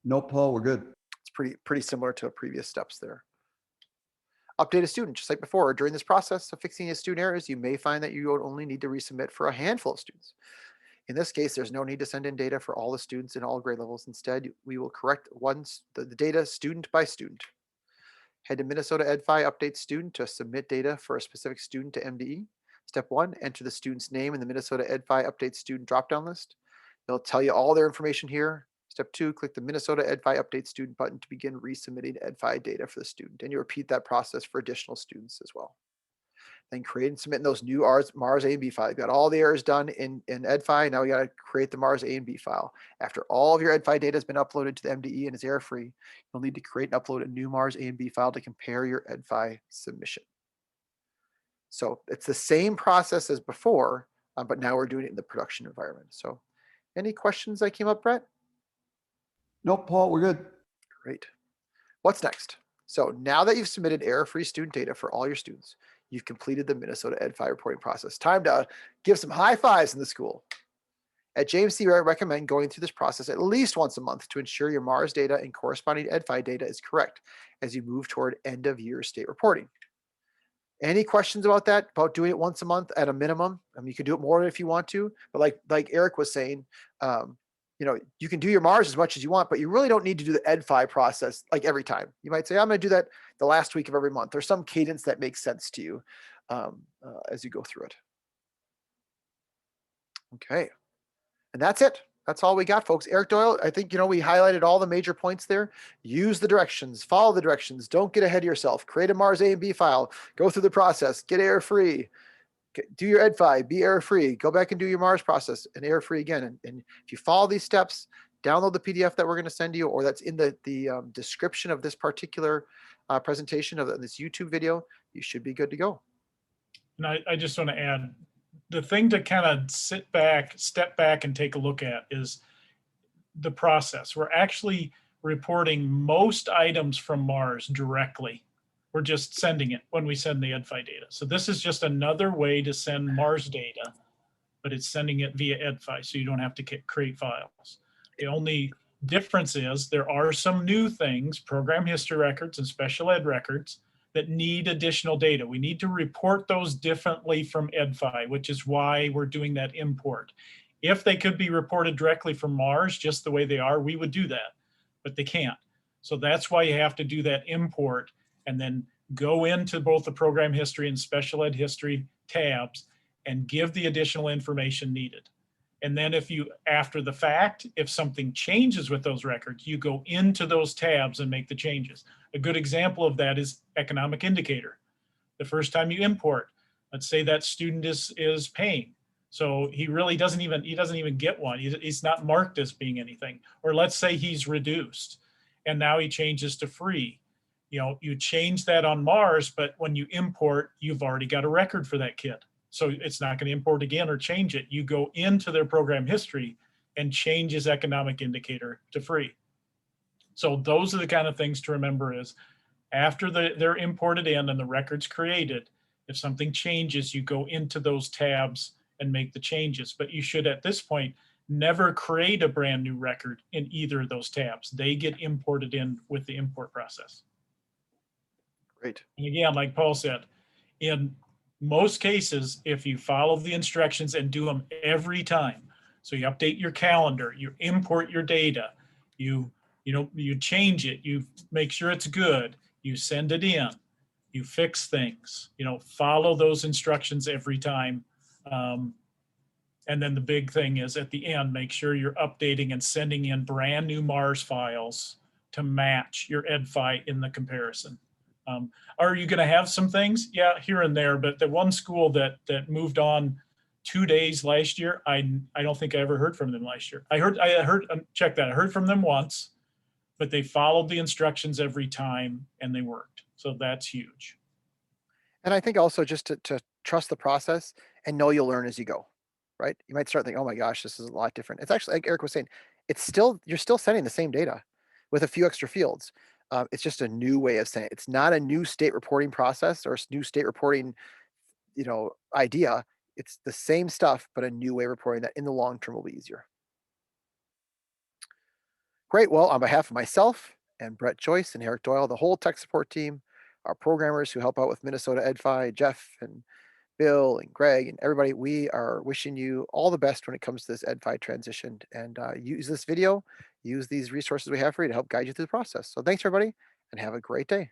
No, Paul, we're good. It's pretty similar to previous steps there. Update a student, just like before. During this process of fixing a student errors, you may find that you only need to resubmit for a handful of students. In this case, there's no need to send in data for all the students in all grade levels. Instead, we will correct the data student by student. Head to Minnesota Edfy update student to submit data for a specific student to MDE. Step 1, enter the student's name in the Minnesota Edfy update student dropdown list. It'll tell you all their information here. Step 2, click the Minnesota Edfy update student button to begin resubmitting Edfy data for the student. And you repeat that process for additional students as well. Then create and submit those new Mars A and B file. You've got all the errors done in Edfy. Now we got to create the Mars A and B file. After all of your Edfy data has been uploaded to the MDE and is error-free, you'll need to create and upload a new Mars A and B file to compare your Edfy submission. So it's the same process as before, but now we're doing it in the production environment. So any questions that came up, Brett? Nope, Paul, we're good. Great. What's next? So now that you've submitted error-free student data for all your students, you've completed the Minnesota Edfy reporting process. Time to give some high fives in the school. At JMC, I recommend going through this process at least once a month to ensure your Mars data and corresponding Edfy data is correct as you move toward end of year state reporting. Any questions about that, about doing it once a month at a minimum? I mean, you can do it more if you want to, but like Eric was saying, you can do your Mars as much as you want, but you really don't need to do the Ebfy process like every time. You might say, I'm going to do that the last week of every month. There's some cadence that makes sense to you as you go through it. Okay. And that's it. That's all we got, folks. Eric Doyle, I think, we highlighted all the major points there. Use the directions, follow the directions. Don't get ahead of yourself. Create a Mars A and B file. Go through the process. Get error free. Do your Ebfy. Be error free. Go back and do your Mars process and error free again. And if you follow these steps, download the PDF that we're going to send you, or that's in the description of this particular presentation of this YouTube video. You should be good to go. And I just want to add, the thing to kind of step back and take a look at is the process. We're actually reporting most items from Mars directly. We're just sending it when we send the Ebfy data. So this is just another way to send Mars data, but it's sending it via Ebfy, so you don't have to create files. The only difference is there are some new things, program history records and special ed records, that need additional data. We need to report those differently from Ebfy, which is why we're doing that import. If they could be reported directly from Mars, just the way they are, we would do that, but they can't. So that's why you have to do that import and then go into both the program history and special ed history tabs and give the additional information needed. And then after the fact, if something changes with those records, you go into those tabs and make the changes. A good example of that is economic indicator. The first time you import, let's say that student is paying. So he really doesn't even get one. He's not marked as being anything. Or let's say he's reduced and now he changes to free. You change that on Mars, but when you import, you've already got a record for that kid. So it's not going to import again or change it. You go into their program history and change his economic indicator to free. So those are the kind of things to remember is after they're imported in and the record's created, if something changes, you go into those tabs and make the changes. But you should, at this point, never create a brand new record in either of those tabs. They get imported in with the import process. Great. And again, like Paul said, in most cases, if you follow the instructions and do them every time, so you update your calendar, you import your data, you change it, you make sure it's good, you send it in, you fix things, follow those instructions every time. And then the big thing is at the end, make sure you're updating and sending in brand new Mars files to match your Ebfy in the comparison. Are you going to have some things? Yeah, here and there. But the one school that moved on 2 days last year, I don't think I ever heard from them last year. I heard check that. I heard from them once, but they followed the instructions every time and they worked. So that's huge. And I think also just to trust the process and know you'll learn as you go, right? You might start thinking, oh my gosh, this is a lot different. It's actually, like Eric was saying, you're still sending the same data with a few extra fields. It's just a new way of saying it. It's not a new state reporting process or new state reporting, idea. It's the same stuff, but a new way of reporting that in the long term will be easier. Great. Well, on behalf of myself and Brett Joyce and Eric Doyle, the whole tech support team, our programmers who help out with Minnesota Ebfy, Jeff and Bill and Greg and everybody, we are wishing you all the best when it comes to this Ebfy transition, and use this video, use these resources we have for you to help guide you through the process. So thanks everybody and have a great day.